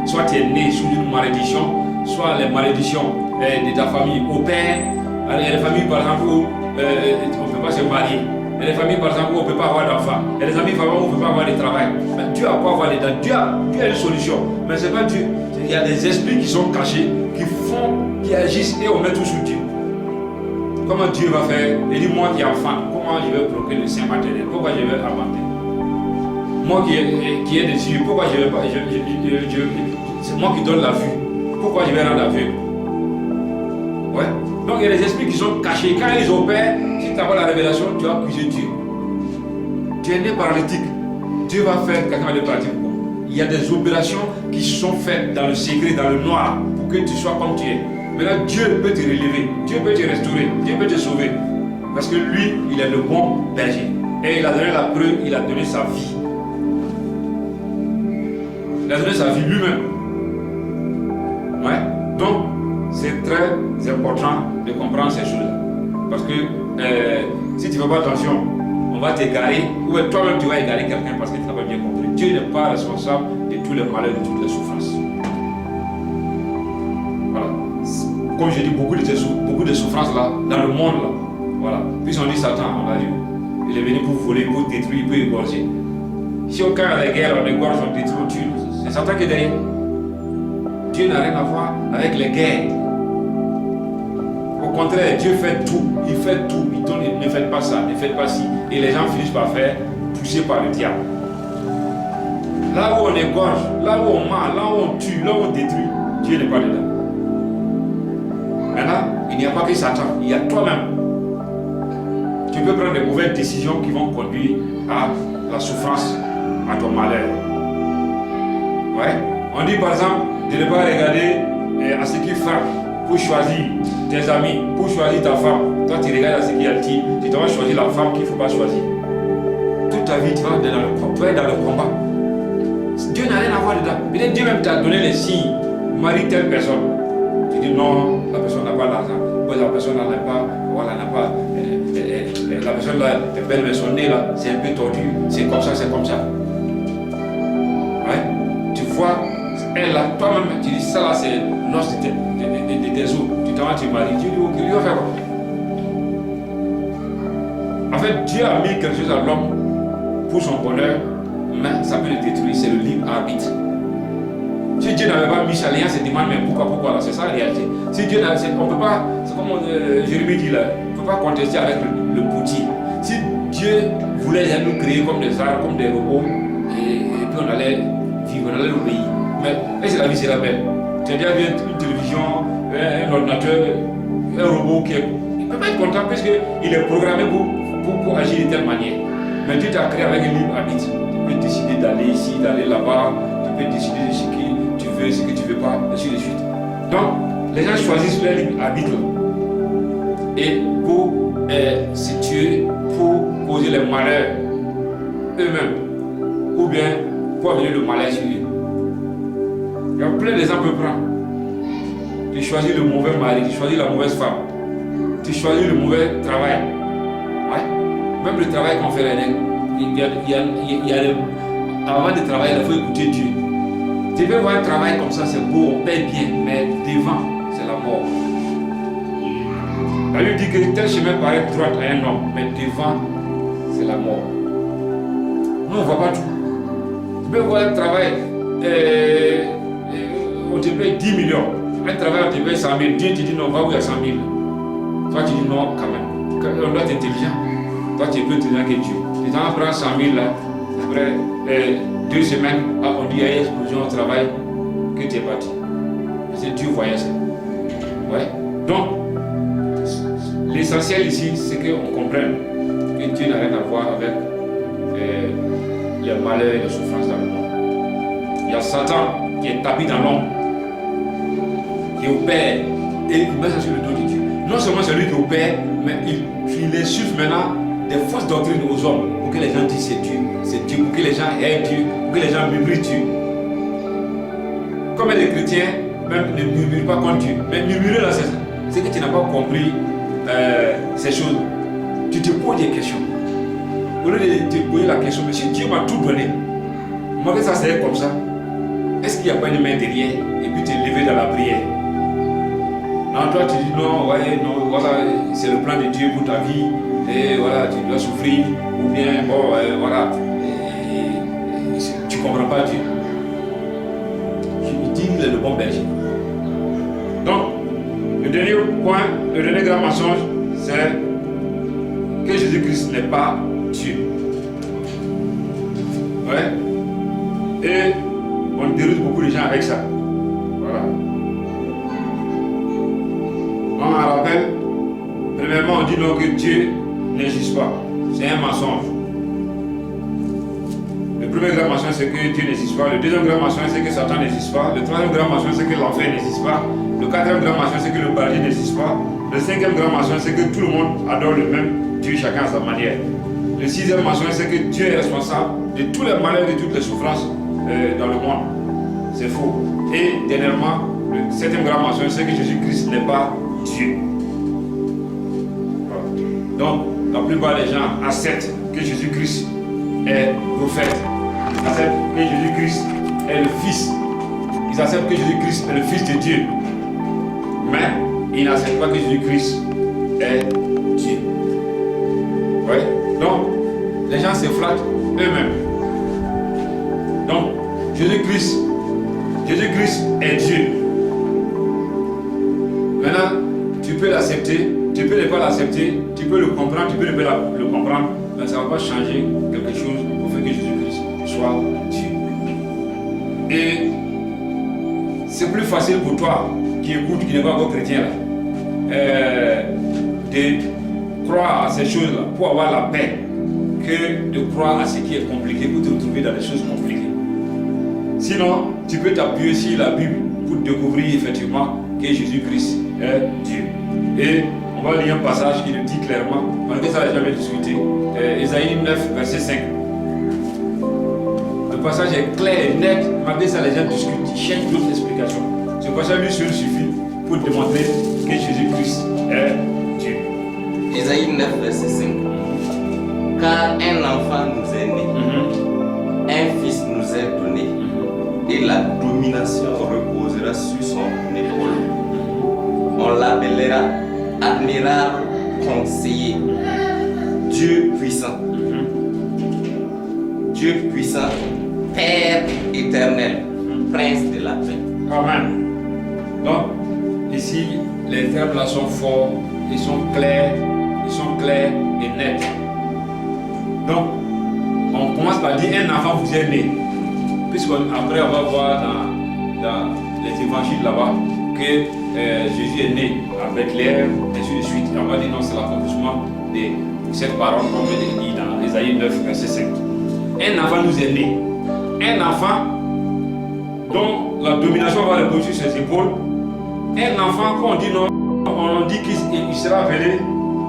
Soit tu es né sous une malédiction, soit les malédictions de ta famille opèrent. Il y a des familles par exemple où on ne peut pas se marier. Il y a des familles par exemple où on ne peut pas avoir d'enfants. Il y a des familles où on ne peut pas avoir de travail. Mais Dieu a pas avoir des dents. Dieu a une solution. Mais ce n'est pas Dieu. Il y a des esprits qui sont cachés, qui agissent et on met tout sur Dieu. Comment Dieu va faire? Il dit moi qui ai enfant, comment je vais procréer le sein maternel? Pourquoi je vais avancer? Moi qui ai des yeux, pourquoi je vais pas? C'est moi qui donne la vue. Pourquoi je vais rendre aveugle? Ouais. Donc il y a des esprits qui sont cachés. Quand ils opèrent, si tu as la révélation, tu vas accuser Dieu. Tu es né paralytique. Dieu va faire quelqu'un de paralytique. Il y a des opérations qui sont faites dans le secret, dans le noir, pour que tu sois comme tu es. Maintenant, Dieu peut te relever, Dieu peut te restaurer, Dieu peut te sauver. Parce que lui, il est le bon berger. Et il a donné la preuve, il a donné sa vie. Il a donné sa vie lui-même. Ouais. Donc, c'est très important de comprendre ces choses-là. Parce que si tu ne fais pas attention, on va t'égarer, ou toi-même tu vas égarer quelqu'un parce que tu n'as pas bien compris. Dieu n'est pas responsable de tous les malheurs, de toutes les souffrances. Voilà. Comme je dis, beaucoup de souffrances là, dans le monde là. Voilà. Puis on dit Satan, on a dit, il est venu pour voler, pour détruire, pour égorger. Si au cas des guerres, on égorge, on détruit, on tue, c'est Satan qui est derrière. Dieu n'a rien à voir avec les guerres. Au contraire, Dieu fait tout. Il fait tout. Il donne, ne faites pas ça, ne faites pas ci. Et les gens finissent par faire, poussés par le diable. Là où on égorge, là où on ment, là où on tue, là où on détruit, Dieu n'est pas dedans. Maintenant, il n'y a pas que Satan, il y a toi-même. Tu peux prendre des mauvaises décisions qui vont conduire à la souffrance, à ton malheur. Ouais. On dit par exemple de ne pas regarder à ce qui frappe pour choisir tes amis, pour choisir ta femme. Toi, tu regardes à ce qui attire, tu dois choisir la femme qu'il ne faut pas choisir. Toute ta vie, tu vas être dans le combat. Dieu n'a rien à voir dedans. Peut-être Dieu même t'a donné les signes. Marie telle personne. Tu dis non, la personne n'a pas d'argent. La personne n'a pas, voilà, n'a pas. La personne là est belle, mais son nez là, c'est un peu tordu. C'est comme ça, c'est comme ça. Ouais. Tu vois, elle là, toi-même, tu dis ça là, c'est l'os de tes os. Tu t'en vas, tu maries. Dieu dit, ok, lui va faire quoi? En fait, Dieu a mis quelque chose à l'homme pour son bonheur, mais ça peut le détruire, c'est le libre arbitre. Si Dieu n'avait pas mis ça, les gens se demandent, mais pourquoi là? C'est ça la réalité. Si Dieu n'avait, on ne peut pas, c'est comme Jérémie dit là, on ne peut pas contester avec le potier. Si Dieu voulait nous créer comme des arbres, comme des robots, et puis on allait vivre, on allait l'obéir. Mais est-ce que la vie sera belle? C'est-à-dire bien une télévision, un ordinateur, un robot qui est... Il ne peut pas être content parce qu'il est programmé pour agir de telle manière. Mais Dieu t'a créé avec un libre arbitre. Tu peux décider d'aller ici, d'aller là-bas, tu peux décider de ce que tu veux, ce que tu ne veux pas, et ainsi de suite. Donc, les gens choisissent leur libre arbitre et pour se tuer, pour causer les malheurs eux-mêmes, ou bien pour amener le malheur sur eux. Il y a plein d'exemples à prendre. Tu choisis le mauvais mari, tu choisis la mauvaise femme, tu choisis le mauvais travail. Ouais. Même le travail qu'on fait, avant de travailler, il faut écouter Dieu. Tu peux voir un travail comme ça, c'est beau, on paye bien, mais devant, c'est la mort. La Bible dit que tel chemin paraît droit à un homme, mais devant, c'est la mort. Nous, on ne voit pas tout. Tu peux voir un travail, on te paye 10 millions. Un travail, on te paye 100 000. Dieu te dit non, va où il y a 100 000. Toi, tu dis non, quand même. On doit être intelligent. Toi, tu es plus intelligent que Dieu. Tu t'en prends 100 000 là. Après 2 semaines, on dit il y a une explosion au travail, que tu es parti. C'est Dieu voyait ça. Ouais. Donc, l'essentiel ici, c'est qu'on comprenne que Dieu n'a rien à voir avec les malheurs et les souffrances dans le monde. Il y a Satan qui est tapis dans l'ombre, qui opère et il met ça sur le dos de Dieu. Non seulement c'est lui qui opère, mais il insuffle maintenant des fausses doctrines aux hommes pour que les gens disent c'est Dieu, pour que les gens aient Dieu, pour que les gens murmurent Dieu. Comme les chrétiens, même ne murmurent pas contre Dieu. Mais murmurer là, c'est que tu n'as pas compris ces choses. Tu te poses des questions. Au lieu de te poser la question, mais si Dieu m'a tout donné, moi que ça serait comme ça, est-ce qu'il n'y a pas une main derrière et puis tu es levé dans la prière? Non, toi tu dis non, ouais, non, voilà, c'est le plan de Dieu pour ta vie, et voilà, tu dois souffrir, ou bien, bon, voilà, tu ne comprends pas Dieu. Tu dis qu'il est le bon berger. Donc, le dernier point, le dernier grand mensonge, c'est que Jésus-Christ n'est pas Dieu. Ouais. Et on déroute beaucoup de gens avec ça. Voilà. On en rappelle, premièrement, on dit donc que Dieu n'existe pas. C'est un mensonge. Le premier grand mensonge, c'est que Dieu n'existe pas. Le deuxième grand mensonge, c'est que Satan n'existe pas. Le troisième grand mensonge, c'est que l'enfer n'existe pas. Le quatrième grand mensonge, c'est que le paradis n'existe pas. Le cinquième grand mensonge, c'est que tout le monde adore le même Dieu, chacun à sa manière. Le sixième mensonge, c'est que Dieu est responsable de tous les malheurs, de toutes les souffrances dans le monde. C'est faux. Et dernièrement, le septième grand mensonge, c'est que Jésus-Christ n'est pas Dieu. Voilà. Donc, la plupart des gens acceptent que Jésus-Christ est prophète. Ils acceptent que Jésus-Christ est le Fils. Ils acceptent que Jésus-Christ est le Fils de Dieu. Mais ils n'acceptent pas que Jésus-Christ est Dieu. Ouais. Donc, les gens se flattent eux-mêmes. Donc, Jésus-Christ est Dieu. Maintenant, tu peux l'accepter, tu peux ne pas l'accepter, tu peux le comprendre, tu peux ne pas le comprendre, mais ça ne va pas changer quelque chose pour faire que Jésus-Christ soit Dieu. Et c'est plus facile pour toi qui écoute, qui n'est pas encore chrétien, de croire à ces choses-là pour avoir la paix que de croire à ce qui est compliqué pour te retrouver dans des choses compliquées. Sinon, tu peux t'appuyer sur la Bible pour découvrir effectivement que Jésus-Christ est Dieu. Et on va lire un passage qui le dit clairement, malgré ça, on n'a jamais discuté. Ésaïe 9, verset 5. Le passage est clair et net, malgré ça, les gens discutent, ils cherchent d'autres explications. Ce passage lui seul suffit pour démontrer que Jésus-Christ est Dieu. Ésaïe 9, verset 5. Car un enfant nous est né, un fils nous est donné, et la domination reposera sur son épaule. On l'appellera admirable conseiller, Dieu puissant, Dieu puissant, Père éternel, Prince de la paix. Amen. Donc, ici, les termes là sont forts, ils sont clairs et nets. Donc, on commence par dire un enfant vous est né. Puisqu'après on va voir dans les évangiles là-bas que Jésus est né à Bethléem, et ainsi de suite. Et on va dire non, c'est l'accomplissement de cette parole comme elle est dit dans Ésaïe 9, verset 5. Un enfant nous est né. Un enfant dont la domination va reposer sur ses épaules. Un enfant qu'on dit non, on dit qu'il sera appelé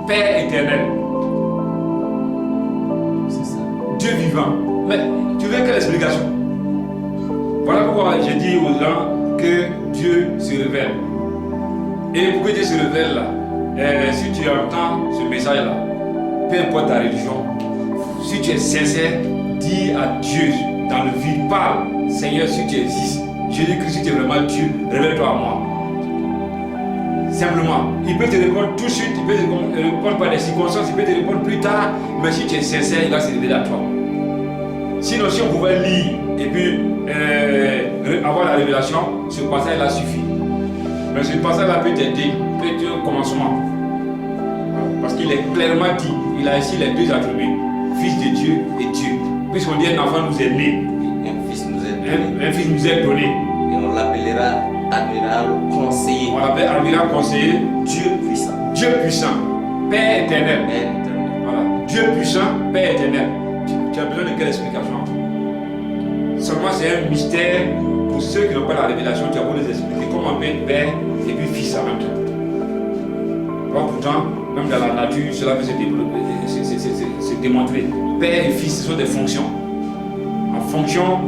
Père éternel. C'est ça. Dieu vivant. Mais tu veux quelle explication? Voilà pourquoi j'ai dit aux gens que Dieu se révèle. Et pour que Dieu se révèle là, si tu entends ce message là, peu importe ta religion, si tu es sincère, dis à Dieu dans le vide, parle, Seigneur, si tu existes, Jésus-Christ, si tu es vraiment Dieu, révèle-toi à moi. Simplement, il peut te répondre tout de suite, il peut te répondre par des circonstances, il peut te répondre plus tard, mais si tu es sincère, il va se révéler à toi. Sinon, si on pouvait lire et puis avoir la révélation, ce passage-là suffit. Mais ce passage-là peut t'aider, peut être un commencement. Parce qu'il est clairement dit, il a ici les deux attributs, Fils de Dieu et Dieu. Puisqu'on dit un enfant nous est né, Un fils nous est donné. un fils nous est donné. Et on l'appellera admirable conseiller. On l'appelle admirable conseiller, Dieu puissant. Dieu puissant, Père éternel. Père éternel. Voilà. Dieu puissant, Père éternel. Tu as besoin de quelle explication? Seulement c'est un mystère pour ceux qui n'ont pas la révélation, tu as beau les expliquer comment on peut être Père et puis Fils en même temps. Alors, pourtant, même dans la nature, cela peut se développer, se démontrer. Père et Fils, ce sont des fonctions. En fonction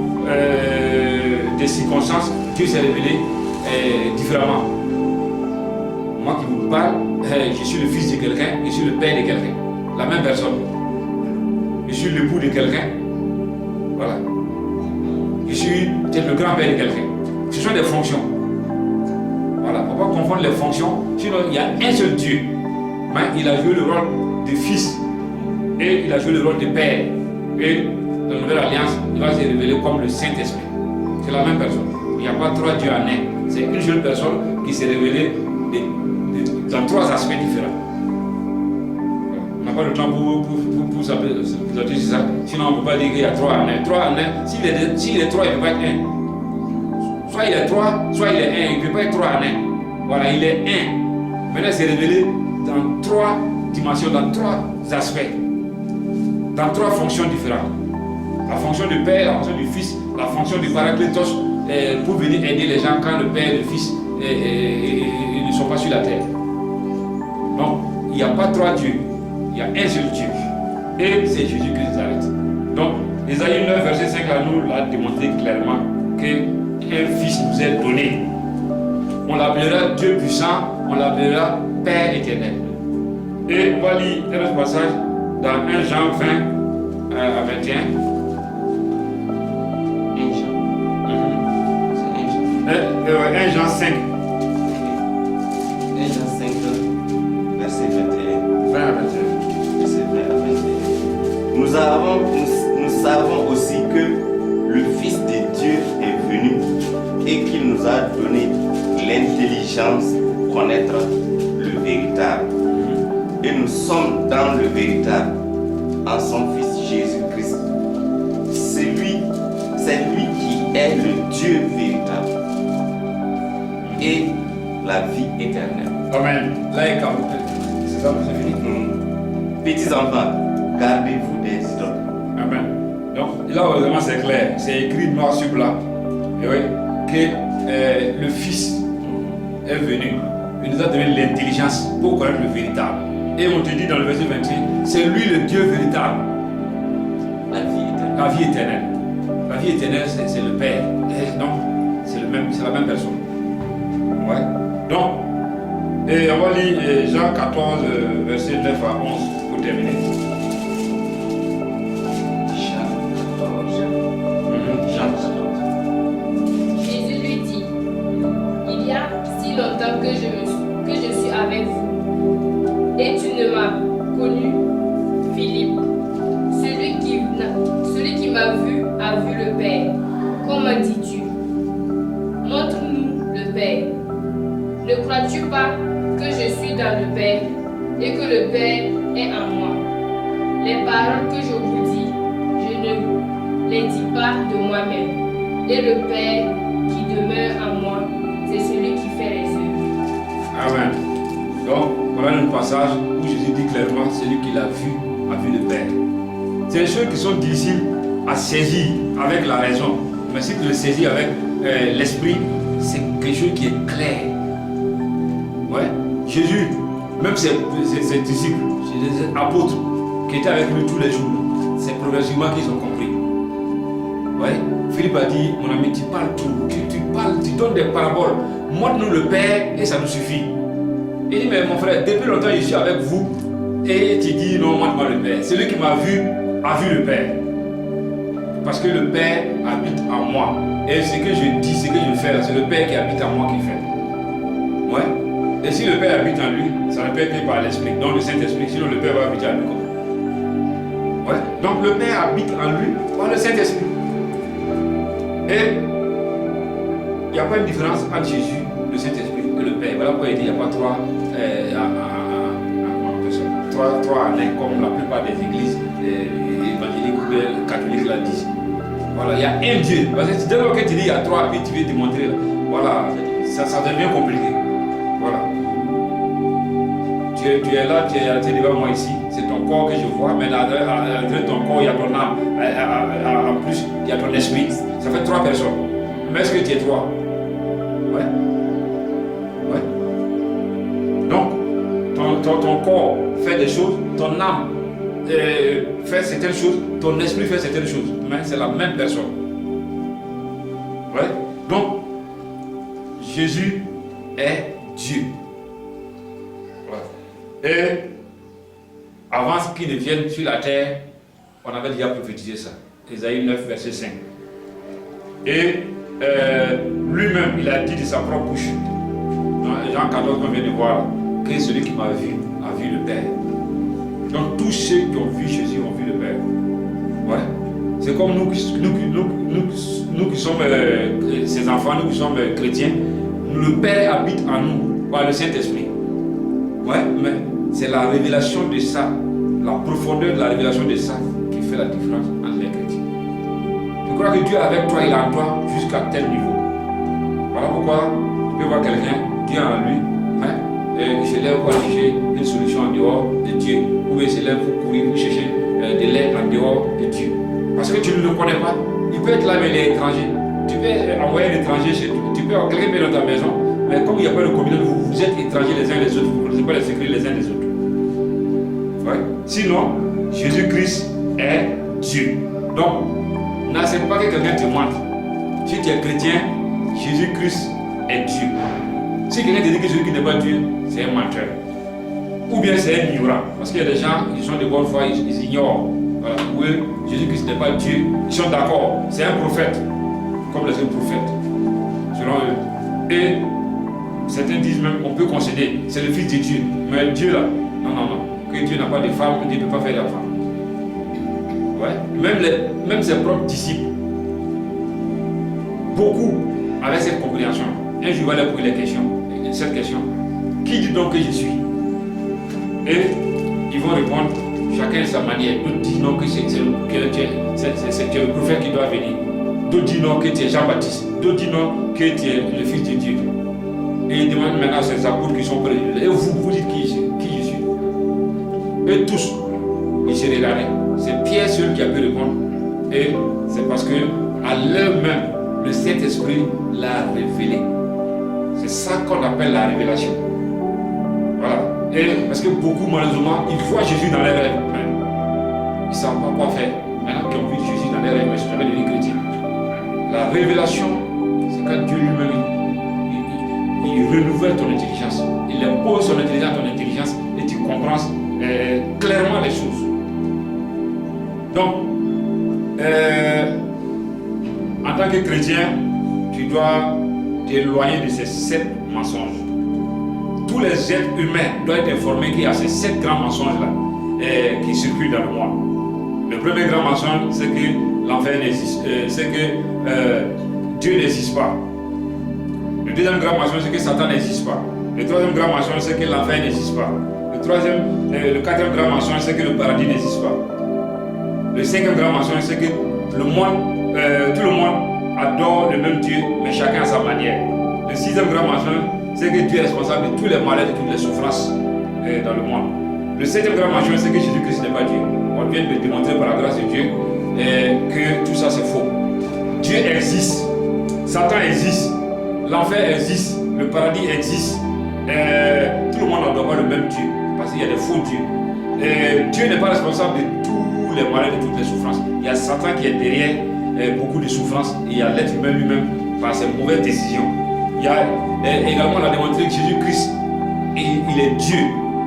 des circonstances, Dieu s'est révélé différemment. Moi qui vous parle, je suis le fils de quelqu'un, je suis le père de quelqu'un. La même personne. Je suis l'époux de quelqu'un. Voilà. Je suis peut-être le grand-père de quelqu'un. Ce sont des fonctions. Voilà. Il ne faut pas confondre les fonctions. Sinon, il y a un seul Dieu. Mais il a joué le rôle de fils. Et il a joué le rôle de père. Et dans la nouvelle alliance, il va se révéler comme le Saint-Esprit. C'est la même personne. Il n'y a pas trois dieux en un. C'est une seule personne qui s'est révélée dans trois aspects différents. On n'a pas le temps pour s'appeler ça. Sinon, on ne peut pas dire qu'il y a trois en un. Trois en un. S'il est trois, il ne peut pas être un. Soit il est trois, soit il est un. Il ne peut pas être trois en un. Voilà, il est un. Maintenant, il s'est révélé dans trois dimensions, dans trois aspects. Dans trois fonctions différentes. La fonction du Père, la fonction du Fils, la fonction du Paraclétos pour venir aider les gens quand le Père et le Fils ne sont pas sur la terre. Donc, il n'y a pas trois dieux, il y a un seul Dieu. Et c'est Jésus qui les arrête. Donc, Ésaïe 9, verset 5 à nous l'a démontré clairement qu'un Fils nous est donné. On l'appellera Dieu puissant, on l'appellera Père éternel. Et on va lire un autre passage dans 1 Jean 20 à 21. 1 Jean 5. 1 Jean 5, verset 21. 20 à 21. Verset 20 à 21. Nous savons aussi que le Fils de Dieu est venu et qu'il nous a donné l'intelligence pour connaître le véritable. Et nous sommes dans le véritable, en son Fils Jésus-Christ. C'est lui qui est le Dieu véritable et la vie éternelle. Amen. Là, il c'est ça, c'est fini. Petits enfants, gardez-vous des idoles. Amen. Donc, là, vraiment, c'est clair. C'est écrit noir sur blanc. Et oui, que le Fils est venu. Il nous a donné l'intelligence pour connaître le véritable. Et on te dit dans le verset 28, c'est lui le Dieu véritable. La vie éternelle. La vie éternelle. La vie éternelle, c'est le Père. Et donc, c'est la même personne. Ouais. Donc, et on va lire Jean 14, verset 9 à 11 pour terminer. Jean 14. Jésus lui dit, il y a si longtemps que je suis avec vous, et tu ne m'as connu, Philippe. Celui qui m'a vu a vu le Père. Comment dis-tu? Montre-nous le Père. Ne crois-tu pas que je suis dans le Père et que le Père est en moi? Les paroles que je vous dis, je ne les dis pas de moi-même. Et le Père qui demeure en moi Voilà le passage où Jésus dit clairement, celui qui l'a vu, a vu le Père. C'est des choses qui sont difficiles à saisir avec la raison. Mais si tu le saisis avec l'esprit, c'est quelque chose qui est clair. Ouais. Jésus, même ses disciples, ses apôtres, qui étaient avec lui tous les jours, c'est progressivement qu'ils ont compris. Ouais. Philippe a dit, mon ami, tu parles tout, tu parles, tu donnes des paraboles. Montre-nous le Père et ça nous suffit. Il dit, mais mon frère, depuis longtemps je suis avec vous et tu dis, non, montre-moi le Père. Celui qui m'a vu a vu le Père. Parce que le Père habite en moi. Et ce que je dis, ce que je fais, c'est le Père qui habite en moi qui fait. Ouais. Et si le Père habite en lui, ça ne peut être que par l'Esprit, donc le Saint-Esprit, sinon le Père va habiter en lui comment? Ouais. Donc le Père habite en lui par le Saint-Esprit. Et il n'y a pas une différence entre Jésus, le Saint-Esprit et le Père. Voilà pourquoi il dit qu'il n'y a pas trois années comme la plupart des églises évangéliques ou catholiques la disent. Voilà, il y a un Dieu. Parce que dès lors que tu dis il y a trois, puis tu veux démontrer, voilà, ça devient compliqué. Voilà. Tu es là, tu es devant moi ici, c'est ton corps que je vois, mais à l'intérieur de ton corps, il y a ton âme. En plus, il y a ton esprit. Ça fait trois personnes. Mais est-ce que tu es trois? Ouais. Ouais. Donc, ton corps fait des choses, ton âme fait certaines choses, ton esprit fait certaines choses, mais c'est la même personne. Ouais. Donc, Jésus est Dieu. Ouais. Et avant qu'il ne vienne sur la terre, on avait déjà prophétisé ça. Ésaïe 9, verset 5. Et lui-même, il a dit de sa propre bouche, dans Jean 14, on vient de voir, que celui qui m'a vu a vu le Père. Donc tous ceux qui ont vu Jésus ont vu le Père. Ouais. C'est comme nous qui sommes ses enfants, nous qui sommes chrétiens, le Père habite en nous par le Saint-Esprit. Ouais, mais c'est la révélation de ça, la profondeur de la révélation de ça qui fait la différence entre les chrétiens. Je crois que Dieu est avec toi, il est en toi jusqu'à tel niveau. Voilà pourquoi tu peux voir quelqu'un, Dieu est en lui, hein, et il se lève pour chercher une solution en dehors de Dieu, ou il se lève pour courir, pour chercher de l'aide en dehors de Dieu. Parce que tu ne le connais pas, il peut être là, mais il est étranger. Tu peux envoyer un étranger chez toi, tu peux avoir quelqu'un dans ta maison, mais comme il n'y a pas de communauté, vous êtes étrangers les uns les autres, vous ne connaissez pas les secrets les uns des autres. Ouais. Sinon, Jésus-Christ est Dieu. Donc, n'accepte pas que quelqu'un te montre. Si tu es chrétien, Jésus-Christ est Dieu. Si quelqu'un te dit que celui qui n'est pas Dieu, c'est un menteur. Ou bien c'est un ignorant. Parce qu'il y a des gens, ils sont de bonne foi, ils ignorent. Voilà. Pour eux, Jésus-Christ n'est pas Dieu. Ils sont d'accord. C'est un prophète. Comme les autres prophètes. Selon eux. Et certains disent même, on peut concéder, c'est le Fils de Dieu. Mais Dieu là, non. Que Dieu n'a pas de femme, que Dieu ne peut pas faire d'enfant. Ouais. Même ses propres disciples, beaucoup avaient cette compréhension. Un jour, il va leur poser cette question. Qui dit donc que je suis? Et ils vont répondre, chacun de sa manière. D'autres disent non que c'est le prophète qui doit venir. D'autres disent non que tu es Jean-Baptiste. D'autres disent non que tu es le Fils de Dieu. Et ils demandent maintenant à ces apôtres qui sont près de lui. Et vous dites qui je suis? Et tous, ils se regardaient. C'est Pierre seul qui a pu répondre. Et c'est parce que à l'heure même, le Saint-Esprit l'a révélé. C'est ça qu'on appelle la révélation. Voilà. Et parce que beaucoup, malheureusement, ils voient Jésus dans les rêves. Ils ne savent pas quoi faire. Maintenant qu'ils ont vu Jésus dans les rêves, mais ils ne sont jamais devenus chrétiens. La révélation, c'est quand Dieu lui-même, il renouvelle ton intelligence. Il impose son intelligence à ton intelligence et tu comprends clairement les choses. Donc, en tant que chrétien, tu dois t'éloigner de ces 7 mensonges. Tous les êtres humains doivent être informés qu'il y a ces 7 grands mensonges-là qui circulent dans le monde. Le premier grand mensonge, c'est que l'enfer n'existe, c'est que Dieu n'existe pas. Le deuxième grand mensonge, c'est que Satan n'existe pas. Le troisième grand mensonge, c'est que l'enfer n'existe pas. Le quatrième grand mensonge, c'est que le paradis n'existe pas. Le cinquième grand mensonge, c'est que tout le monde adore le même Dieu, mais chacun à sa manière. Le sixième grand mensonge, c'est que Dieu est responsable de tous les malheurs, de toutes les souffrances. dans le monde. Le septième grand mensonge, c'est que Jésus-Christ n'est pas Dieu. On vient de démontrer par la grâce de Dieu que tout ça c'est faux. Dieu existe, Satan existe, l'enfer existe, le paradis existe. Tout le monde n'adore pas le même Dieu, parce qu'il y a des faux dieux. Dieu n'est pas responsable de tous les malheurs, de toutes les souffrances. Il y a Satan qui est derrière beaucoup de souffrances, et il y a l'être humain lui-même par ses mauvaises décisions. Il y a également la démontré que Jésus-Christ, il est Dieu,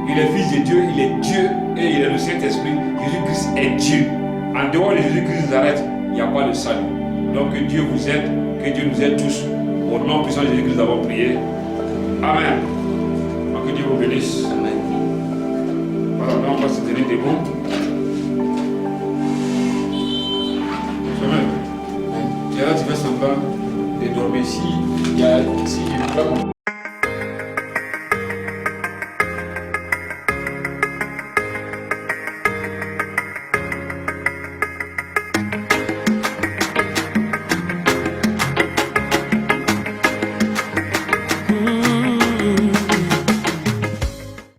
il est fils de Dieu, il est Dieu et il est le Saint-Esprit. Jésus-Christ est Dieu. En dehors de Jésus-Christ nous arrête, il n'y a pas de salut. Donc que Dieu vous aide, que Dieu nous aide tous. Au nom puissant de Jésus-Christ, nous avons prié. Amen. Que Dieu vous bénisse. Amen. Voilà, donc on va se tenir debout.